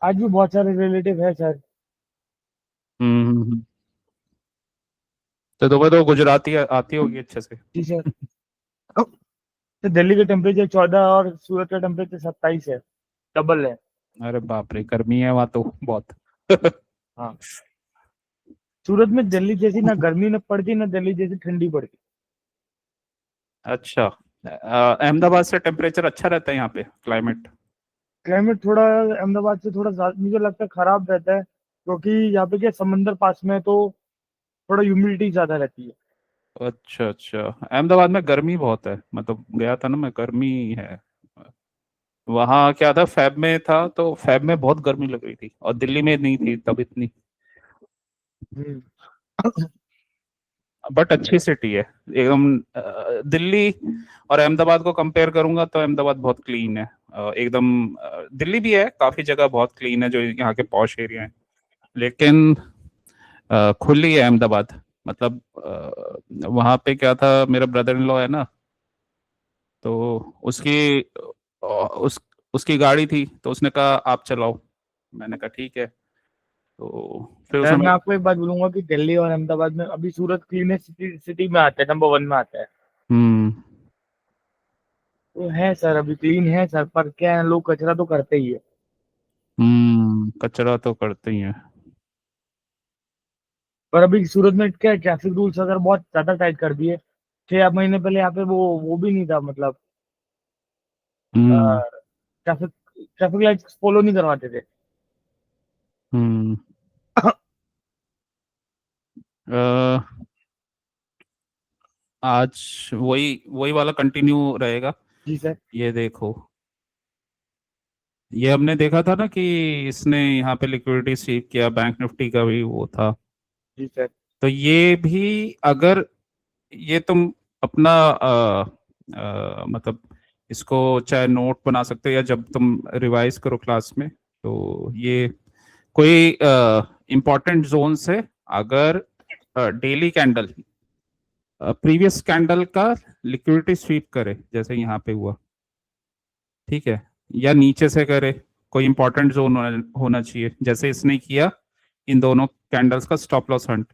आज भी बहुत सारे रिलेटिव है सर। हम्म। तो तुम्हें तो गुजराती आती होगी अच्छे से। जी सर। तो दिल्ली का टेम्परेचर 14 और सूरत का टेम्परेचर 27 है। डबल है। अरे बाप रे, गर्मी है वहां तो बहुत। हाँ। सूरत में दिल्ली जैसी ना गर्मी न पड़ती ना दिल्ली जैसी ठंडी पड़ती। अच्छा। अहमदाबाद से टेम्परेचर अच्छा रहता है यहाँ पे क्लाइमेट। क्लाइमेट थोड़ा अहमदाबाद से थोड़ा मुझे लगता है खराब रहता है, क्योंकि यहाँ पे क्या समंदर पास में है, तो थोड़ा ह्यूमिडिटी ज्यादा रहती है। अच्छा अच्छा। अहमदाबाद में गर्मी बहुत है, मतलब गया था ना मैं, गर्मी है वहाँ। क्या था, फैब में था तो फैब में बहुत गर्मी लग रही थी, और दिल्ली में नहीं थी तब इतनी। हम्म। बट अच्छी सिटी है एकदम। दिल्ली और अहमदाबाद को कंपेयर करूंगा तो अहमदाबाद बहुत क्लीन है। एकदम दिल्ली भी है, काफी जगह बहुत क्लीन है जो यहाँ के पॉश एरिया है, लेकिन खुली है अहमदाबाद। मतलब वहाँ पे क्या था, मेरा ब्रदर इन लॉ है ना, तो उसकी उस उसकी गाड़ी थी तो उसने कहा आप चलाओ। मैंने कहा ठीक है, तो फिर सर उसमें। मैं आपको एक बात बोलूंगा कि दिल्ली और अहमदाबाद में अभी सूरत क्लीनेस्ट सिटी सिटी में आता है, नंबर 1 में आता है। हम्म तो है सर, अभी क्लीन है सर, पर क्या है लोग कचरा तो करते ही है। कचरा तो करते ही है। पर अभी सूरत में क्या ट्रैफिक रूल्स अगर बहुत ज्यादा टाइट कर दिए। 6 महीने पहले यहाँ पे वो भी नहीं था, मतलब हम्म ट्रैफिक ट्रैफिक लाइट फॉलो नहीं करवाते थे। हम्म अ, आज वही वही वाला कंटिन्यू रहेगा। जी सर। ये देखो, ये हमने देखा था ना कि इसने यहाँ पे लिक्विडिटी स्वीप किया, बैंक निफ्टी का भी वो था। जी सर। तो ये भी अगर ये तुम अपना मतलब इसको चाहे नोट बना सकते हो, या जब तुम रिवाइज करो क्लास में, तो ये कोई इंपॉर्टेंट जोन से अगर डेली कैंडल प्रीवियस कैंडल का लिक्विडिटी स्वीप करे, जैसे यहाँ पे हुआ, ठीक है, या नीचे से करे, कोई इंपॉर्टेंट जोन होना चाहिए जैसे इसने किया, इन दोनों कैंडल्स का स्टॉप लॉस हंट,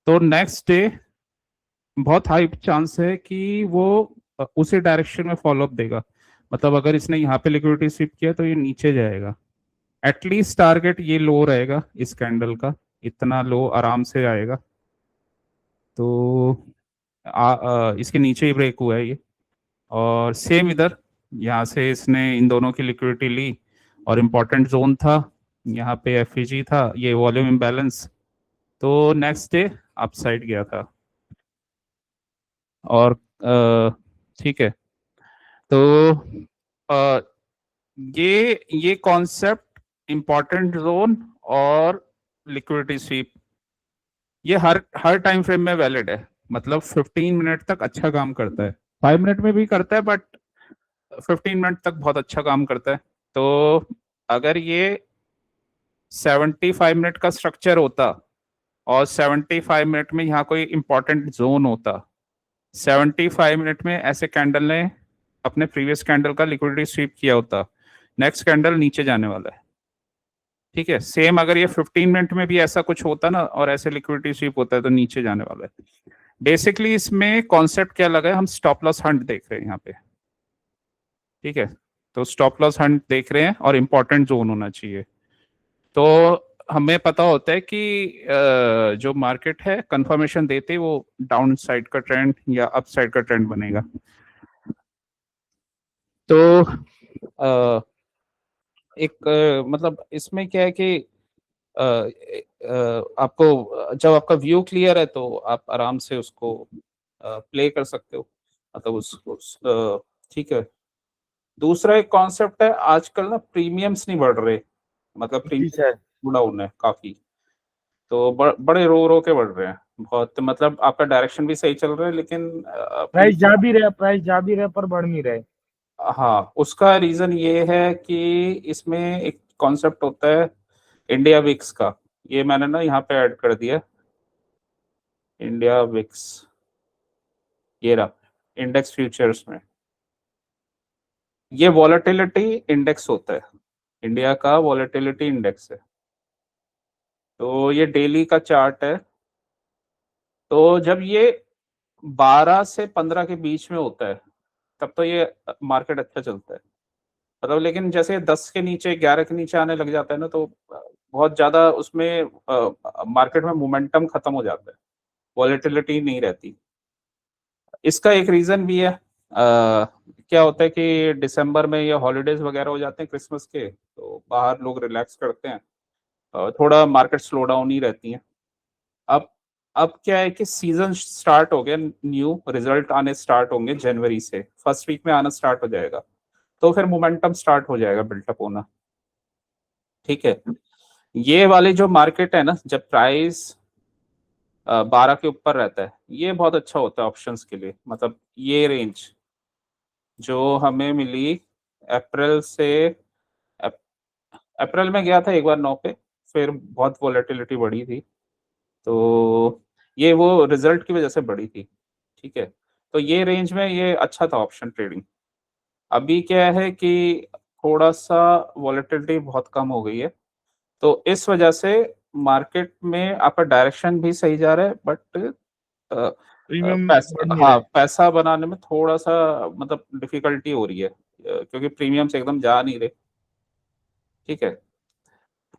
तो नेक्स्ट डे बहुत हाई चांस है कि वो उसी डायरेक्शन में फॉलो अप देगा। मतलब अगर इसने यहाँ पे लिक्विडिटी स्वीप किया तो ये नीचे जाएगा। एटलीस्ट टारगेट ये लो रहेगा इस कैंडल का, इतना लो आराम से आएगा। तो इसके नीचे ही ब्रेक हुआ है ये। और सेम इधर, यहाँ से इसने इन दोनों की लिक्विडिटी ली, और इम्पोर्टेंट जोन था यहाँ पे, एफईजी था, ये वॉल्यूम इम्बैलेंस, तो नेक्स्ट डे अपसाइड गया था। और ठीक है, तो अ, ये कॉन्सेप्ट इंपॉर्टेंट जोन और लिक्विडिटी स्वीप, ये हर हर टाइम फ्रेम में वैलिड है। मतलब 15 मिनट तक अच्छा काम करता है, 5 मिनट में भी करता है, बट 15 मिनट तक बहुत अच्छा काम करता है। तो अगर ये 75 मिनट का स्ट्रक्चर होता, और 75 मिनट में यहाँ कोई इंपॉर्टेंट जोन होता, 75 मिनट में ऐसे कैंडल ने अपने प्रीवियस कैंडल का लिक्विडिटी स्वीप किया होता, नेक्स्ट कैंडल नीचे जाने वाला है। ठीक है, सेम अगर ये 15 मिनट में भी ऐसा कुछ होता ना, और ऐसे लिक्विडिटी स्वीप होता है, तो नीचे जाने वाला है। बेसिकली इसमें कॉन्सेप्ट क्या लगा है, हम स्टॉप लॉस हंट देख रहे हैं यहाँ पे। ठीक है, तो स्टॉप लॉस हंट देख रहे हैं और इंपॉर्टेंट जोन होना चाहिए। तो हमें पता होता है कि जो मार्केट है कंफर्मेशन देते ही वो डाउन साइड का ट्रेंड या अप साइड का ट्रेंड बनेगा। तो एक मतलब इसमें क्या है कि आपको जब आपका व्यू क्लियर है तो आप आराम से उसको प्ले कर सकते हो, मतलब ठीक है। दूसरा एक कॉन्सेप्ट है, आजकल ना प्रीमियम्स नहीं बढ़ रहे, मतलब जी प्रीमियम सर। डाउन है काफी। तो बड़े रो रो के बढ़ रहे हैं बहुत, मतलब आपका डायरेक्शन भी सही चल रहा है, लेकिन प्राइस जा भी रहे पर बढ़ नहीं रहे। हाँ, उसका रीजन ये है कि इसमें एक कॉन्सेप्ट होता है इंडिया विक्स का। ये मैंने ना यहाँ पे ऐड कर दिया, इंडिया विक्स, ये रहा इंडेक्स फ्यूचर्स में। ये वॉलेटिलिटी इंडेक्स होता है इंडिया का वॉलेटिलिटी इंडेक्स है। तो ये डेली का चार्ट है। तो जब ये 12 से 15 के बीच में होता है तब तो ये मार्केट अच्छा चलता है, मतलब लेकिन जैसे 10 के नीचे 11 के नीचे आने लग जाता है ना, तो बहुत ज्यादा उसमें मार्केट में मोमेंटम खत्म हो जाता है, वॉलेटिलिटी नहीं रहती। इसका एक रीजन भी है, क्या होता है कि दिसंबर में ये हॉलीडेज वगैरह हो जाते हैं क्रिसमस के, तो बाहर लोग रिलैक्स करते हैं, थोड़ा मार्केट स्लो डाउन ही रहती है। अब अब क्या है कि सीजन स्टार्ट हो गया, न्यू रिजल्ट आने स्टार्ट होंगे जनवरी से, फर्स्ट वीक में आना स्टार्ट हो जाएगा, तो फिर मोमेंटम स्टार्ट हो जाएगा बिल्टअप होना। ठीक है, ये वाले जो मार्केट है ना, जब प्राइस 12 के ऊपर रहता है, ये बहुत अच्छा होता है ऑप्शंस के लिए। मतलब ये रेंज जो हमें मिली अप्रैल से, अप्रैल में गया था एक बार 9 पे, फिर बहुत वॉलेटिलिटी बढ़ी थी, तो ये वो रिजल्ट की वजह से बढ़ी थी। ठीक है, तो ये रेंज में ये अच्छा था ऑप्शन ट्रेडिंग। अभी क्या है कि थोड़ा सा वॉलेटिलिटी बहुत कम हो गई है, तो इस वजह से मार्केट में आपका डायरेक्शन भी सही जा रहा है, बट प्रीमियम बढ़ पैसा, नहीं हाँ रहे। पैसा बनाने में थोड़ा सा मतलब डिफिकल्टी हो रही है, क्योंकि प्रीमियम से एकदम जा नहीं रहे। ठीक है,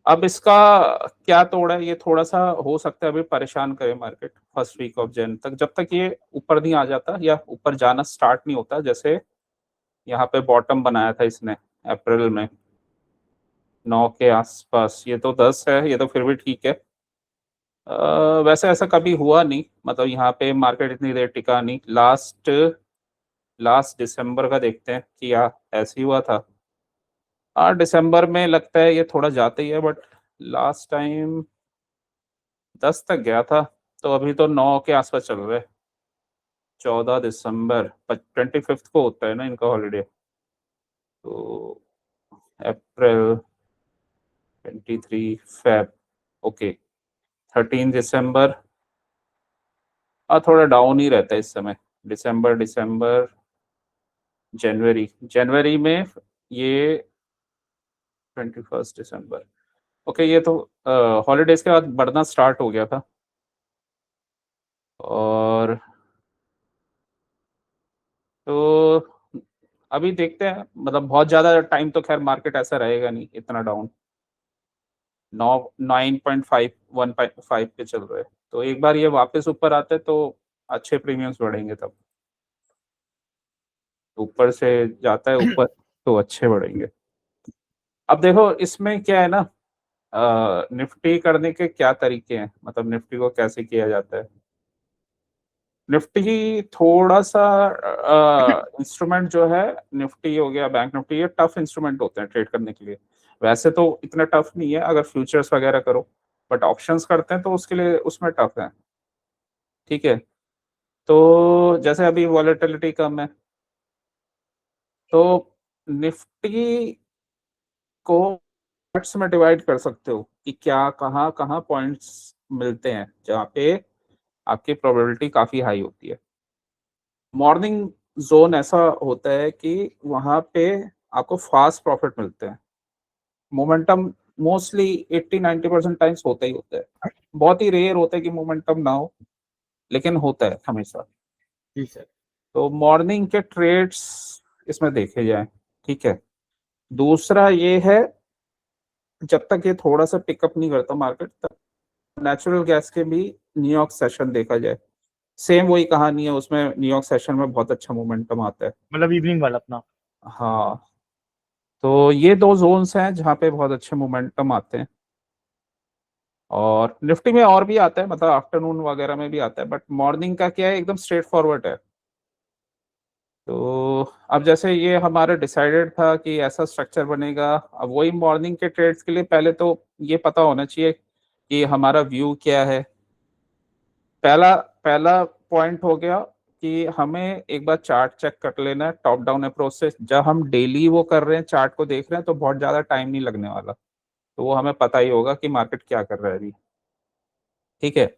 अब इसका क्या तोड़ है, ये थोड़ा सा हो सकता है अभी परेशान करे market first week of Jan तक, जब तक ये ऊपर नहीं आ जाता या ऊपर जाना स्टार्ट नहीं होता। जैसे यहाँ पे बॉटम बनाया था इसने अप्रैल में 9 के आसपास, ये तो 10 है, ये तो फिर भी ठीक है। वैसे ऐसा कभी हुआ नहीं, मतलब यहाँ पे मार्केट इतनी देर टिका नहीं। लास्ट लास्ट दिसंबर का देखते हैं कि या ऐसे ही हुआ था। हाँ, दिसंबर में लगता है ये थोड़ा जाते ही है, बट लास्ट टाइम 10 तक गया था, तो अभी तो 9 के आसपास चल रहा है। 14 दिसंबर 25 को होता है ना इनका हॉलीडे, तो अप्रैल 23 फेब, ओके 13 दिसंबर। हाँ, थोड़ा डाउन ही रहता है इस समय। दिसंबर दिसंबर जनवरी जनवरी में ये 21 दिसंबर, ओके ये तो हॉलीडेज के बाद बढ़ना स्टार्ट हो गया था। और तो अभी देखते हैं, मतलब बहुत ज्यादा टाइम तो खैर मार्केट ऐसा रहेगा नहीं इतना डाउन। 9.5 1.5 पे चल रहे हैं, तो एक बार ये वापस ऊपर आते हैं तो अच्छे प्रीमियम्स बढ़ेंगे। तब ऊपर से जाता है ऊपर तो अच्छे बढ़ेंगे। अब देखो इसमें क्या है ना, निफ्टी करने के क्या तरीके हैं, मतलब निफ्टी को कैसे किया जाता है। निफ्टी थोड़ा सा इंस्ट्रूमेंट जो है, निफ्टी हो गया बैंक निफ्टी, ये टफ इंस्ट्रूमेंट होते हैं ट्रेड करने के लिए। वैसे तो इतना टफ नहीं है अगर फ्यूचर्स वगैरह करो, बट ऑप्शंस करते हैं तो उसके लिए उसमें टफ है। ठीक है, तो जैसे अभी वॉलेटिलिटी कम है, तो निफ्टी को पार्ट्स में डिवाइड कर सकते हो कि क्या कहाँ कहाँ पॉइंट्स मिलते हैं जहाँ पे आपकी प्रोबेबिलिटी काफी हाई होती है। मॉर्निंग जोन ऐसा होता है कि वहां पे आपको फास्ट प्रॉफिट मिलते हैं। मोमेंटम मोस्टली 80-90% टाइम्स होता ही होता है, बहुत ही रेयर होता है कि मोमेंटम ना हो, लेकिन होता है हमेशा। जी सर। तो मॉर्निंग के ट्रेड्स इसमें देखे जाएं। ठीक है, दूसरा ये है, जब तक ये थोड़ा सा पिकअप नहीं करता मार्केट, तब नेचुरल गैस के भी न्यूयॉर्क सेशन देखा जाए। सेम वही कहानी है, उसमें न्यूयॉर्क सेशन में बहुत अच्छा मोमेंटम आता है। मतलब इवनिंग वाला अपना। हाँ, तो ये दो जोन्स हैं जहाँ पे बहुत अच्छे मोमेंटम आते हैं। और निफ्टी में और भी आता है, मतलब आफ्टरनून वगैरह में भी आता है, बट मॉर्निंग का क्या है, एकदम स्ट्रेट फॉरवर्ड है। तो अब जैसे ये हमारा डिसाइडेड था कि ऐसा स्ट्रक्चर बनेगा, अब वही मॉर्निंग के ट्रेड्स के लिए पहले तो ये पता होना चाहिए कि हमारा व्यू क्या है। पहला पहला पॉइंट हो गया कि हमें एक बार चार्ट चेक कर लेना है टॉप डाउन अप्रोच से। जब हम डेली वो कर रहे हैं, चार्ट को देख रहे हैं, तो बहुत ज्यादा टाइम नहीं लगने वाला, तो वो हमें पता ही होगा कि मार्केट क्या कर रहा है अभी। ठीक है,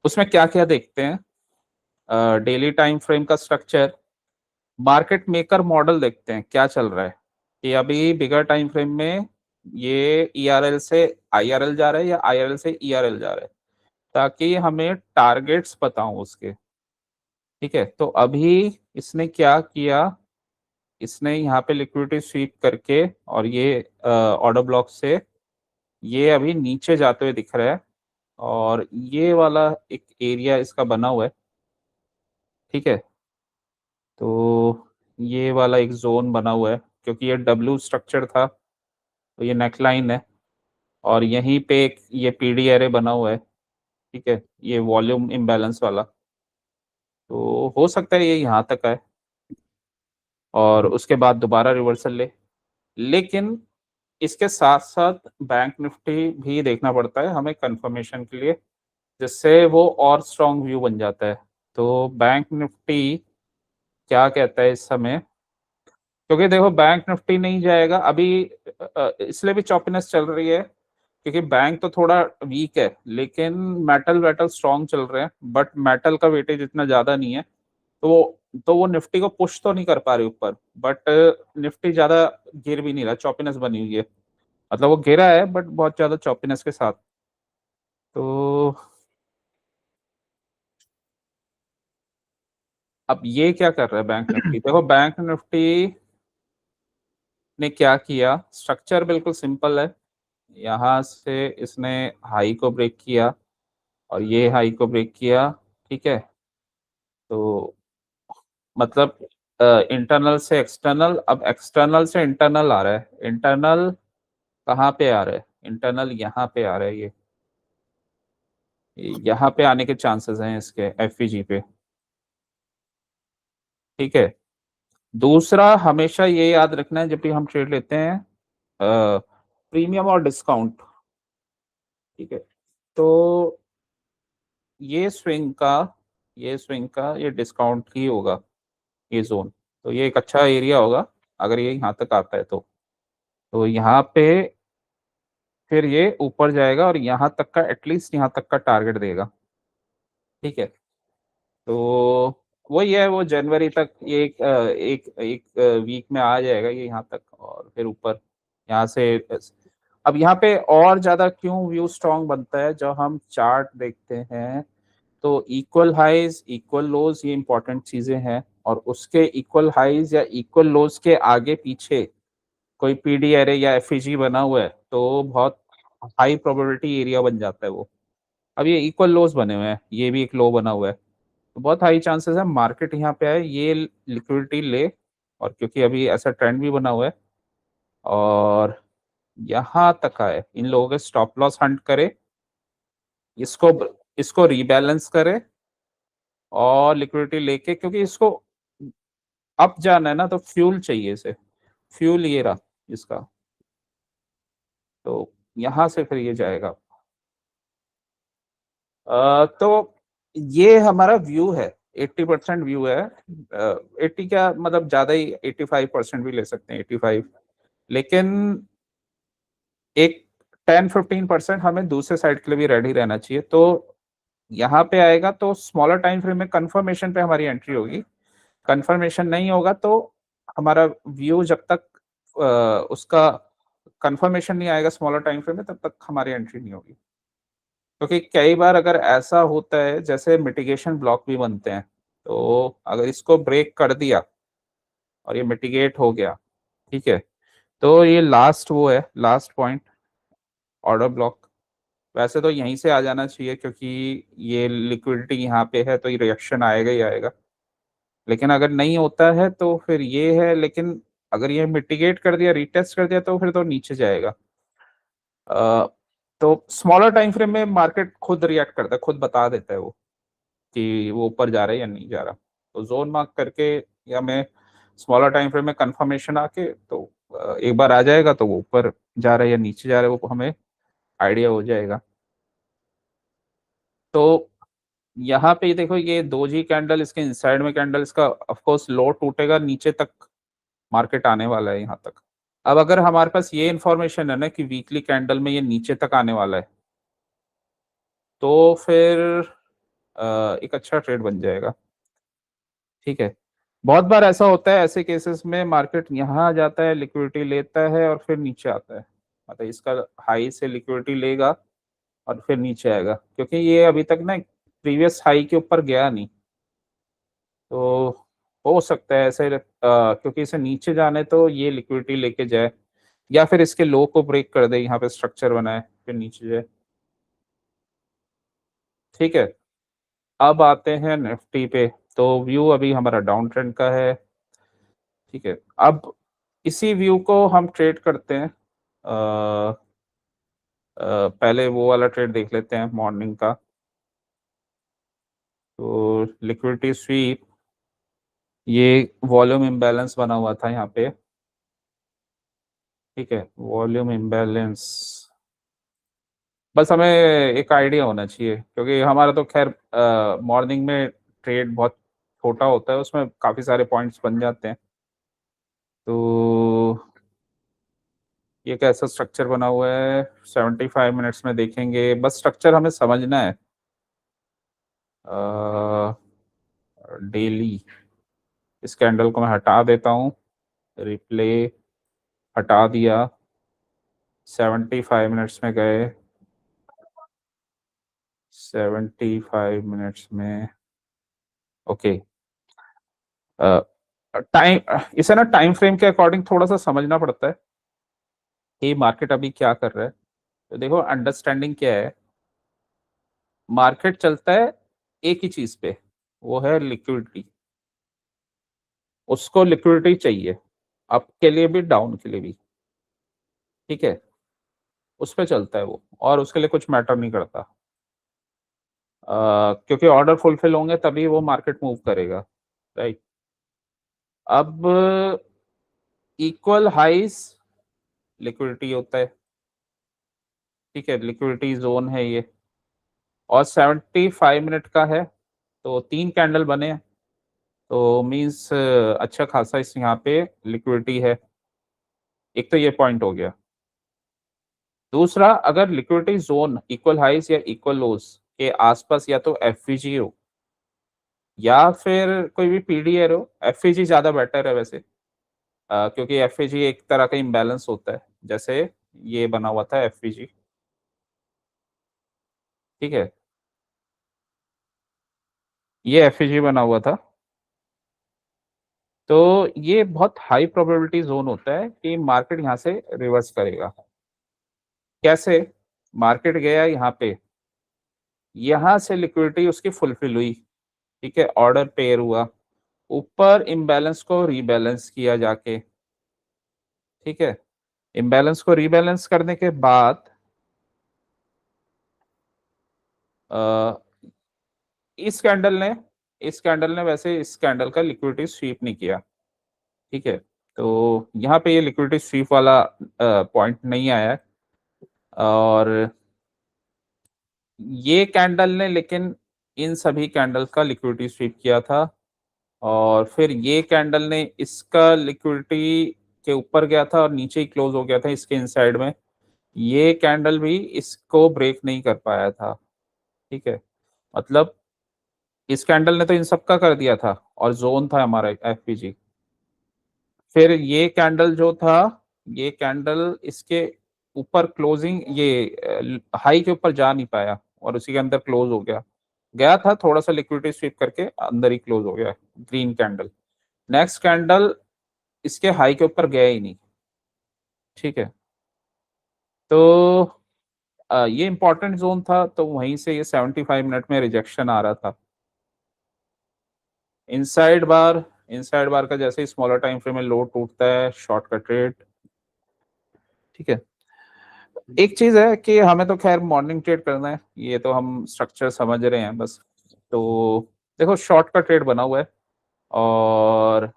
उसमें क्या क्या देखते हैं, डेली टाइम फ्रेम का स्ट्रक्चर, मार्केट मेकर मॉडल देखते हैं क्या चल रहा है। कि अभी बिगर टाइम फ्रेम में ये ईआरएल से आईआरएल जा रहा है या आईआरएल से ईआरएल जा रहा है, ताकि हमें टारगेट्स पता हो उसके। ठीक है, तो अभी इसने क्या किया, इसने यहाँ पे लिक्विडिटी स्वीप करके और ये ऑर्डर ब्लॉक से ये अभी नीचे जाते हुए दिख रहा है, और ये वाला एक एरिया इसका बना हुआ है। ठीक है, तो ये वाला एक जोन बना हुआ है, क्योंकि ये डब्ल्यू स्ट्रक्चर था तो ये नेकलाइन है, और यहीं पे एक ये पीडी एरे बना हुआ है। ठीक है, ये वॉल्यूम इम्बैलेंस वाला, तो हो सकता है ये यहाँ तक आए और उसके बाद दोबारा रिवर्सल ले। लेकिन इसके साथ साथ बैंक निफ्टी भी देखना पड़ता है हमें कंफर्मेशन के लिए, जिससे वो और स्ट्रॉन्ग व्यू बन जाता है। तो बैंक निफ्टी क्या कहता है इस समय, क्योंकि देखो बैंक निफ्टी नहीं जाएगा अभी, इसलिए भी चॉपीनेस चल रही है क्योंकि बैंक तो थोड़ा वीक है, लेकिन मेटल वेटल स्ट्रॉन्ग चल रहे हैं, बट मेटल का वेटेज इतना ज्यादा नहीं है, तो वो निफ्टी को पुश तो नहीं कर पा रही ऊपर, बट निफ्टी ज्यादा गिर भी नहीं रहा, चॉपीनेस बनी हुई है। मतलब वो गिरा है बट बहुत ज्यादा चॉपीनेस के साथ। तो अब ये क्या कर रहा है बैंक निफ्टी, देखो बैंक निफ्टी ने क्या किया, स्ट्रक्चर बिल्कुल सिंपल है। यहाँ से इसने हाई को ब्रेक किया और ये हाई को ब्रेक किया। ठीक है, तो मतलब इंटरनल से एक्सटर्नल, अब एक्सटर्नल से इंटरनल आ रहा है। इंटरनल कहाँ पे आ रहा है, इंटरनल यहाँ पे आ रहा है, ये यहाँ पे आने के चांसेस हैं इसके एफईजी पे। ठीक है, दूसरा हमेशा ये याद रखना है जब भी हम ट्रेड लेते हैं, प्रीमियम और डिस्काउंट। ठीक है, तो ये स्विंग का ये डिस्काउंट ही होगा, ये जोन। तो ये एक अच्छा एरिया होगा अगर ये यहाँ तक आता है तो यहाँ पे फिर ये ऊपर जाएगा और यहाँ तक का, एटलीस्ट यहाँ तक का टारगेट देगा। ठीक है, तो वही है, वो जनवरी तक ये एक वीक में आ जाएगा ये यहाँ तक, और फिर ऊपर यहाँ से। अब यहाँ पे और ज्यादा क्यों व्यू स्ट्रांग बनता है, जब हम चार्ट देखते हैं तो इक्वल हाइज इक्वल लोज ये इंपॉर्टेंट चीजें हैं, और उसके इक्वल हाइज या इक्वल लोज के आगे पीछे कोई पीडी एरे या एफईजी बना हुआ है तो बहुत हाई प्रोबेबिलिटी एरिया बन जाता है वो। अब ये इक्वल लोज बने हुए हैं, ये भी एक लो बना हुआ है, तो बहुत हाई चांसेस है मार्केट यहाँ पे आए, ये लिक्विडिटी ले, और क्योंकि अभी ऐसा ट्रेंड भी बना हुआ है, और यहाँ तक आए, इन लोगों के स्टॉप लॉस हंट करे, इसको इसको रीबैलेंस करे और लिक्विडिटी लेके, क्योंकि इसको अप जाना है ना, तो फ्यूल चाहिए इसे, फ्यूल ये रहा इसका, तो यहाँ से फिर ये जाएगा। तो ये हमारा व्यू है, 80% व्यू है। 80 क्या मतलब, ज्यादा ही 85% भी ले सकते हैं, 85। लेकिन एक 10-15% हमें दूसरे साइड के लिए भी रेडी रहना चाहिए। तो यहाँ पे आएगा तो स्मॉलर टाइम फ्रेम में कंफर्मेशन पे हमारी एंट्री होगी, कंफर्मेशन नहीं होगा तो हमारा व्यू जब तक उसका कंफर्मेशन नहीं आएगा स्मॉलर टाइम फ्रेम में, तब तक हमारी एंट्री नहीं होगी। क्योंकि कई बार अगर ऐसा होता है, जैसे मिटिगेशन ब्लॉक भी बनते हैं, तो अगर इसको ब्रेक कर दिया और ये मिटिगेट हो गया, ठीक है, तो ये लास्ट वो है, लास्ट पॉइंट ऑर्डर ब्लॉक। वैसे तो यहीं से आ जाना चाहिए क्योंकि ये लिक्विडिटी यहाँ पे है, तो ये रिएक्शन आएगा ही आएगा। लेकिन अगर नहीं होता है तो फिर ये है, लेकिन अगर ये मिटिगेट कर दिया, रिटेस्ट कर दिया, तो फिर तो नीचे जाएगा। अ, तो स्मॉलर टाइम फ्रेम में मार्केट खुद रिएक्ट करता है, खुद बता देता है वो कि वो ऊपर जा रहा है या नहीं जा रहा। तो जोन मार्क करके या मैं स्मॉलर टाइम फ्रेम में कंफर्मेशन आके, तो एक बार आ जाएगा तो वो ऊपर जा रहा है या नीचे जा रहा है वो हमें आइडिया हो जाएगा। तो यहाँ पे देखो, ये दो जी कैंडल, इसके इनसाइड में कैंडल, इसका ऑफ कोर्स लो टूटेगा, नीचे तक मार्केट आने वाला है यहाँ तक। अब अगर हमारे पास ये इंफॉर्मेशन है ना कि वीकली कैंडल में ये नीचे तक आने वाला है, तो फिर एक अच्छा ट्रेड बन जाएगा। ठीक है, बहुत बार ऐसा होता है, ऐसे केसेस में मार्केट यहाँ आ जाता है, लिक्विडिटी लेता है और फिर नीचे आता है। मतलब इसका हाई से लिक्विडिटी लेगा और फिर नीचे आएगा, क्योंकि ये अभी तक ना प्रीवियस हाई के ऊपर गया नहीं, तो हो सकता है ऐसे क्योंकि इसे नीचे जाने तो ये लिक्विडिटी लेके जाए, या फिर इसके लो को ब्रेक कर दे, यहाँ पे स्ट्रक्चर बनाए फिर नीचे जाए। ठीक है, अब आते हैं निफ्टी पे। तो व्यू अभी हमारा डाउन ट्रेंड का है। ठीक है, अब इसी व्यू को हम ट्रेड करते हैं। पहले वो वाला ट्रेड देख लेते हैं मॉर्निंग का। तो लिक्विडिटी स्वीप, ये वॉल्यूम इम्बैलेंस बना हुआ था यहाँ पे। ठीक है, वॉल्यूम इम्बैलेंस, बस हमें एक आइडिया होना चाहिए, क्योंकि हमारा तो खैर मॉर्निंग में ट्रेड बहुत छोटा होता है, उसमें काफ़ी सारे पॉइंट्स बन जाते हैं। तो ये कैसा स्ट्रक्चर बना हुआ है 75 मिनट्स में देखेंगे, बस स्ट्रक्चर हमें समझना है। डेली इस कैंडल को मैं हटा देता हूँ, रिप्ले हटा दिया, 75 मिनट्स में गए, 75 मिनट्स में ओके। टाइम, इसे ना टाइम फ्रेम के अकॉर्डिंग थोड़ा सा समझना पड़ता है कि मार्केट अभी क्या कर रहा है। तो देखो, अंडरस्टैंडिंग क्या है, मार्केट चलता है एक ही चीज पे, वो है लिक्विडिटी। उसको लिक्विडिटी चाहिए, अप के लिए भी डाउन के लिए भी। ठीक है, उस पे चलता है वो, और उसके लिए कुछ मैटर नहीं करता। क्योंकि ऑर्डर फुलफिल होंगे तभी वो मार्केट मूव करेगा, राइट। अब इक्वल हाइस लिक्विडिटी होता है। ठीक है, लिक्विडिटी जोन है ये, और 75 मिनट का है, तो 3 कैंडल बने हैं, तो मीन्स अच्छा खासा इस यहाँ पे लिक्विडिटी है। एक तो ये पॉइंट हो गया। दूसरा, अगर लिक्विडिटी जोन इक्वल हाइस या इक्वल लोस के आसपास या तो एफवीजी हो या फिर कोई भी पीडीआर हो, एफवीजी ज्यादा बेटर है वैसे, क्योंकि एफवीजी एक तरह का इम्बैलेंस होता है, जैसे ये बना हुआ था एफवीजी। ठीक है, ये एफवीजी बना हुआ था, तो ये बहुत हाई प्रोबेबिलिटी जोन होता है कि मार्केट यहाँ से रिवर्स करेगा। कैसे? मार्केट गया यहाँ पे, यहाँ से लिक्विडिटी उसकी फुलफिल हुई, ठीक है, ऑर्डर पेयर हुआ, ऊपर इम्बैलेंस को रीबैलेंस किया जाके। ठीक है, इम्बैलेंस को रीबैलेंस करने के बाद अ, इस कैंडल ने वैसे इस कैंडल का लिक्विडिटी स्वीप नहीं किया। ठीक है, तो यहाँ पे ये लिक्विडिटी स्वीप वाला पॉइंट नहीं आया है। और ये कैंडल ने लेकिन इन सभी कैंडल का लिक्विडिटी स्वीप किया था, और फिर ये कैंडल ने इसका लिक्विडिटी के ऊपर गया था और नीचे ही क्लोज हो गया था इसके इनसाइड में। ये कैंडल भी इसको ब्रेक नहीं कर पाया था। ठीक है, मतलब इस कैंडल ने तो इन सब का कर दिया था, और जोन था हमारा एफपीजी। फिर ये कैंडल जो था, ये कैंडल इसके ऊपर क्लोजिंग, ये हाई के ऊपर जा नहीं पाया और उसी के अंदर क्लोज हो गया। गया था थोड़ा सा लिक्विडिटी स्वीप करके, अंदर ही क्लोज हो गया, ग्रीन कैंडल। नेक्स्ट कैंडल इसके हाई के ऊपर गया ही नहीं। ठीक है, तो ये इंपॉर्टेंट जोन था, तो वहीं से ये 75 मिनट में रिजेक्शन आ रहा था। इनसाइड बार का जैसे ही स्मॉलर टाइम फ्रेम में लो टूटता है, शॉर्ट का ट्रेड। ठीक है, एक चीज है कि हमें तो खैर मॉर्निंग ट्रेड करना है, ये तो हम स्ट्रक्चर समझ रहे हैं बस। तो देखो, शॉर्ट का ट्रेड बना हुआ है, और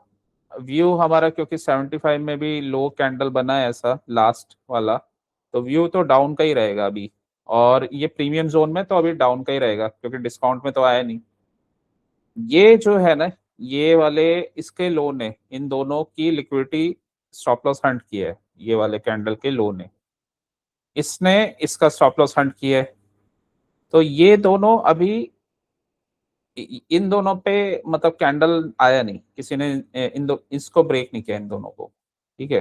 व्यू हमारा क्योंकि 75 में भी लो कैंडल बना है ऐसा लास्ट वाला, तो व्यू तो डाउन का ही रहेगा अभी। और ये प्रीमियम जोन में तो अभी डाउन का ही रहेगा, क्योंकि डिस्काउंट में तो आया नहीं। ये जो है ना, ये वाले इसके लो ने इन दोनों की लिक्विडिटी स्टॉप लॉस हंट किया है, ये वाले कैंडल के लो ने, इसने इसका स्टॉप लॉस हंट किया है। तो ये दोनों अभी इन दोनों पे मतलब कैंडल आया नहीं, किसी ने इसको ब्रेक नहीं किया इन दोनों को, ठीक है।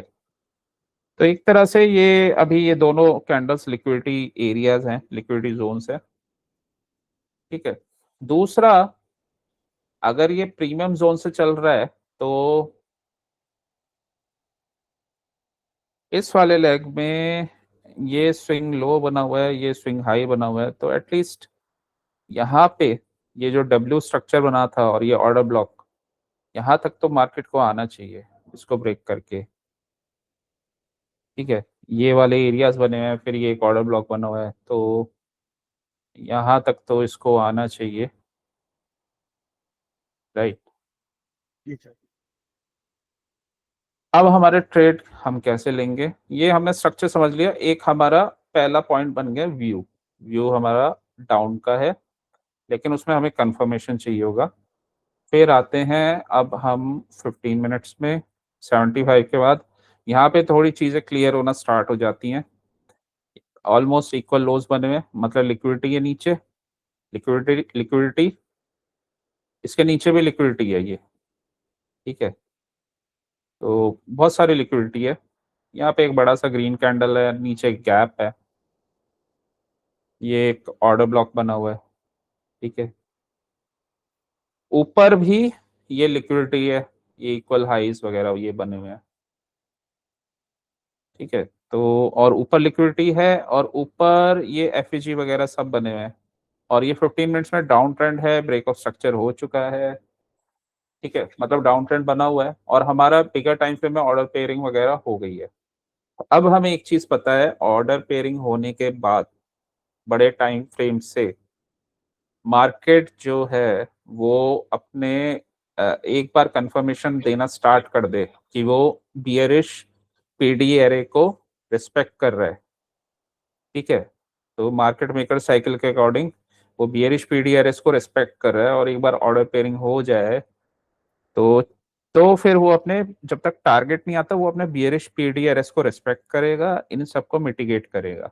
तो एक तरह से ये अभी ये दोनों कैंडल्स लिक्विडिटी एरियाज हैं, लिक्विडिटी जोन्स है, ठीक है। दूसरा, अगर ये प्रीमियम जोन से चल रहा है तो इस वाले लेग में ये स्विंग लो बना हुआ है, ये स्विंग हाई बना हुआ है, तो एटलीस्ट यहाँ पे ये जो डब्ल्यू स्ट्रक्चर बना था और ये ऑर्डर ब्लॉक, यहाँ तक तो मार्केट को आना चाहिए इसको ब्रेक करके, ठीक है। ये वाले एरियाज बने हुए हैं, फिर ये एक ऑर्डर ब्लॉक बना हुआ है, तो यहाँ तक तो इसको आना चाहिए, राइट। जी सर। अब हमारे ट्रेड हम कैसे लेंगे, ये हमने स्ट्रक्चर समझ लिया। एक हमारा पहला पॉइंट बन गया व्यू, व्यू हमारा डाउन का है, लेकिन उसमें हमें कंफर्मेशन चाहिए होगा। फिर आते हैं अब हम 15 मिनट्स में 75 के बाद, यहाँ पे थोड़ी चीज़ें क्लियर होना स्टार्ट हो जाती हैं। ऑलमोस्ट इक्वल लोज बने हुए, मतलब लिक्विडिटी है नीचे, लिक्विडिटी लिक्विडिटी, इसके नीचे भी लिक्विडिटी है ये, ठीक है। तो बहुत सारी लिक्विडिटी है, यहाँ पे एक बड़ा सा ग्रीन कैंडल है, नीचे एक गैप है, ये एक ऑर्डर ब्लॉक बना हुआ है, ठीक है। ऊपर भी ये लिक्विडिटी है, ये इक्वल हाइज वगैरह ये बने हुए हैं, ठीक है। तो और ऊपर लिक्विडिटी है और ऊपर ये एफईजी वगैरह सब बने हुए हैं, और ये 15 मिनट्स में डाउन ट्रेंड है, ब्रेक ऑफ स्ट्रक्चर हो चुका है, ठीक है, मतलब डाउन ट्रेंड बना हुआ है और हमारा बिगर टाइम फ्रेम में ऑर्डर पेयरिंग वगैरह हो गई है। अब हमें एक चीज पता है, ऑर्डर पेयरिंग होने के बाद बड़े टाइम फ्रेम से मार्केट जो है वो अपने एक बार कंफर्मेशन देना स्टार्ट कर दे कि वो बियरिश पीडी एरे को रिस्पेक्ट कर रहा है, ठीक है। तो मार्केट मेकर साइकिल के अकॉर्डिंग वो बियरिश पीडी एरे को रिस्पेक्ट कर रहा है, और एक बार ऑर्डर पेयरिंग हो जाए तो फिर वो अपने, जब तक टारगेट नहीं आता वो अपने बियरिश पीडी एरे को रिस्पेक्ट करेगा, इन सबको मिटिगेट करेगा,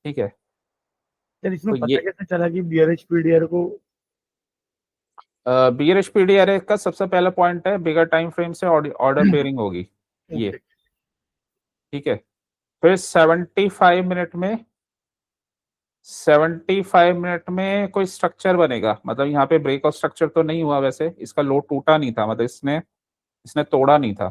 ठीक है। सर इसमें तो पता ये कैसे चला कि बियरिश पीडीआर को? बियरिश पीडी एरे का सबसे पहला पॉइंट है, बिगर टाइम फ्रेम से ऑर्डर पेयरिंग होगी, ये, ओके। ठीक है। फिर 75 मिनट में कोई स्ट्रक्चर बनेगा, मतलब यहाँ पे ब्रेक ऑफ स्ट्रक्चर तो नहीं हुआ, वैसे इसका लो टूटा नहीं था, मतलब इसने इसने तोड़ा नहीं था,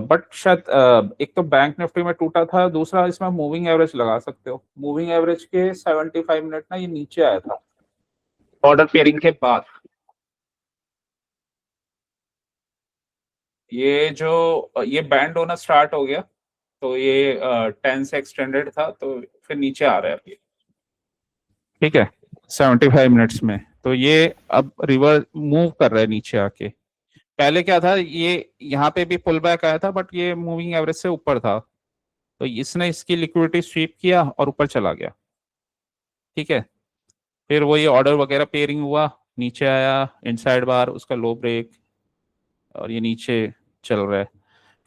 बट शायद एक तो बैंक निफ्टी में टूटा था, दूसरा इसमें मूविंग एवरेज लगा सकते हो, मूविंग एवरेज के 75 मिनट ना ये नीचे आया था ऑर्डर पेयरिंग के बाद। ये जो ये बैंड होना स्टार्ट हो गया, तो ये 10 से एक्सटेंडेड था, तो फिर नीचे आ रहा है अभी, ठीक है, 75 मिनट्स में। तो ये अब रिवर्स मूव कर रहा है नीचे आके। पहले क्या था, ये यहाँ पे भी पुल बैक आया था, बट ये मूविंग एवरेज से ऊपर था, तो इसने इसकी लिक्विडिटी स्वीप किया और ऊपर चला गया, ठीक है। फिर वो ये ऑर्डर वगैरह पेयरिंग हुआ, नीचे आया इनसाइड बार, उसका लो ब्रेक, और ये नीचे चल रहा है।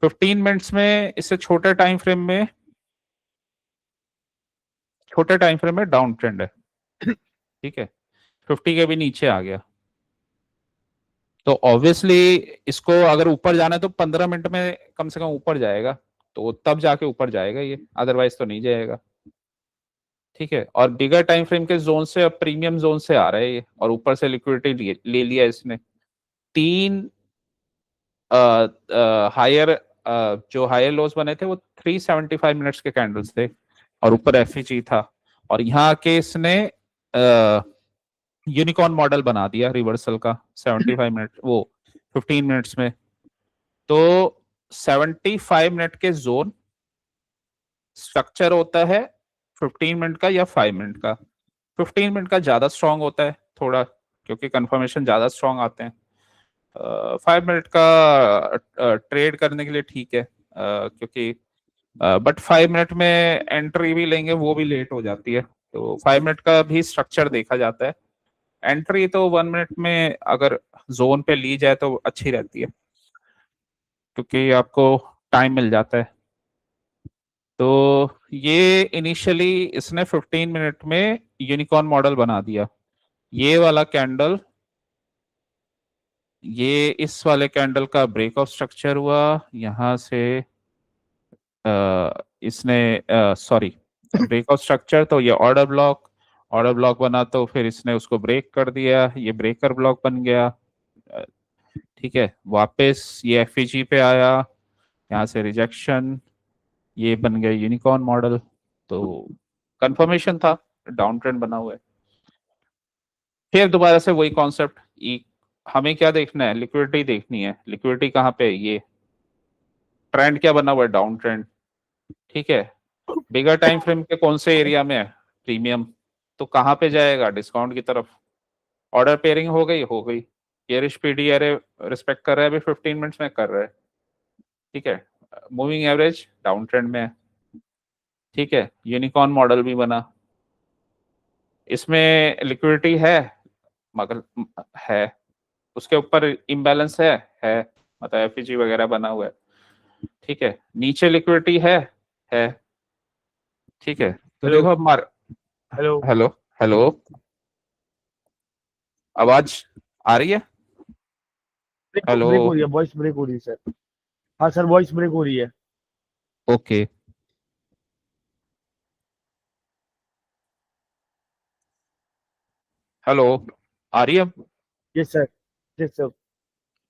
15 मिनट्स में इससे छोटे टाइम फ्रेम में डाउन ट्रेंड है, ठीक है, 50 के भी नीचे आ गया। तो ऑब्वियसली इसको अगर ऊपर जाना है तो 15 मिनट में कम से कम ऊपर जाएगा, तो तब जाके ऊपर जाएगा ये, अदरवाइज तो नहीं जाएगा, ठीक है। और बिगर टाइम फ्रेम के जोन से अब प्रीमियम जोन से आ रहा है ये, और ऊपर से लिक्विडिटी ले लिया इसने। तीन हायर जो हायर लोस बने थे वो 375 मिनट्स के कैंडल्स थे, और ऊपर एफईजी था, और यहाँ के इसने यूनिकॉर्न मॉडल बना दिया रिवर्सल का 75 मिनट वो 15 मिनट्स में। तो 75 मिनट के जोन स्ट्रक्चर होता है 15 मिनट का या 5 मिनट का। 15 मिनट का ज्यादा स्ट्रांग होता है थोड़ा, क्योंकि कंफर्मेशन ज्यादा स्ट्रांग आते हैं। 5 मिनट का ट्रेड करने के लिए ठीक है, क्योंकि बट 5 मिनट में एंट्री भी लेंगे वो भी लेट हो जाती है, तो 5 मिनट का भी स्ट्रक्चर देखा जाता है। एंट्री तो 1 मिनट में अगर जोन पे ली जाए तो अच्छी रहती है, क्योंकि आपको टाइम मिल जाता है। तो ये इनिशियली इसने 15 मिनट में यूनिकॉर्न मॉडल बना दिया, ये वाला कैंडल, ये इस वाले कैंडल का ब्रेकआउट स्ट्रक्चर हुआ यहां से, इसने सॉरी, ब्रेकआउट स्ट्रक्चर, तो ये ऑर्डर ब्लॉक बना, तो फिर इसने उसको ब्रेक कर दिया, ये ब्रेकर ब्लॉक बन गया। अ, ठीक है, वापस ये एफईजी पे आया, यहाँ से रिजेक्शन, ये बन गया यूनिकॉर्न मॉडल। तो कंफर्मेशन था, डाउन ट्रेंड बना हुआ है। फिर दोबारा से वही कॉन्सेप्ट, हमें क्या देखना है, लिक्विडिटी देखनी है। लिक्विडिटी कहाँ पे है? ये ट्रेंड क्या बना हुआ है? Down trend. ठीक है, बिगर टाइम फ्रेम के कौन से एरिया में है? प्रीमियम। तो कहाँ पे जाएगा? डिस्काउंट की तरफ। ऑर्डर पेयरिंग हो गई। बेयरिश पीडी अरे रिस्पेक्ट कर रहा है, अभी 15 मिनट्स में कर रहा है। ठीक है, मूविंग एवरेज डाउन ट्रेंड में है। ठीक है, यूनिकॉर्न मॉडल भी बना, इसमें लिक्विडिटी है, मगर है, उसके ऊपर इम्बैलेंस है, मतलब एफईजी वगैरह बना हुआ है। ठीक है, नीचे लिक्विडिटी है। ठीक है, तो हेलो देखो अब मार, हेलो। हेलो, हेलो, आवाज आ रही है? Break hello. ब्रेक हो रही है, वॉइस ब्रेक हो रही है सर। हाँ सर, वॉइस ब्रेक हो रही है। ओके, हेलो, आ रही है अब? Yes sir, yes sir.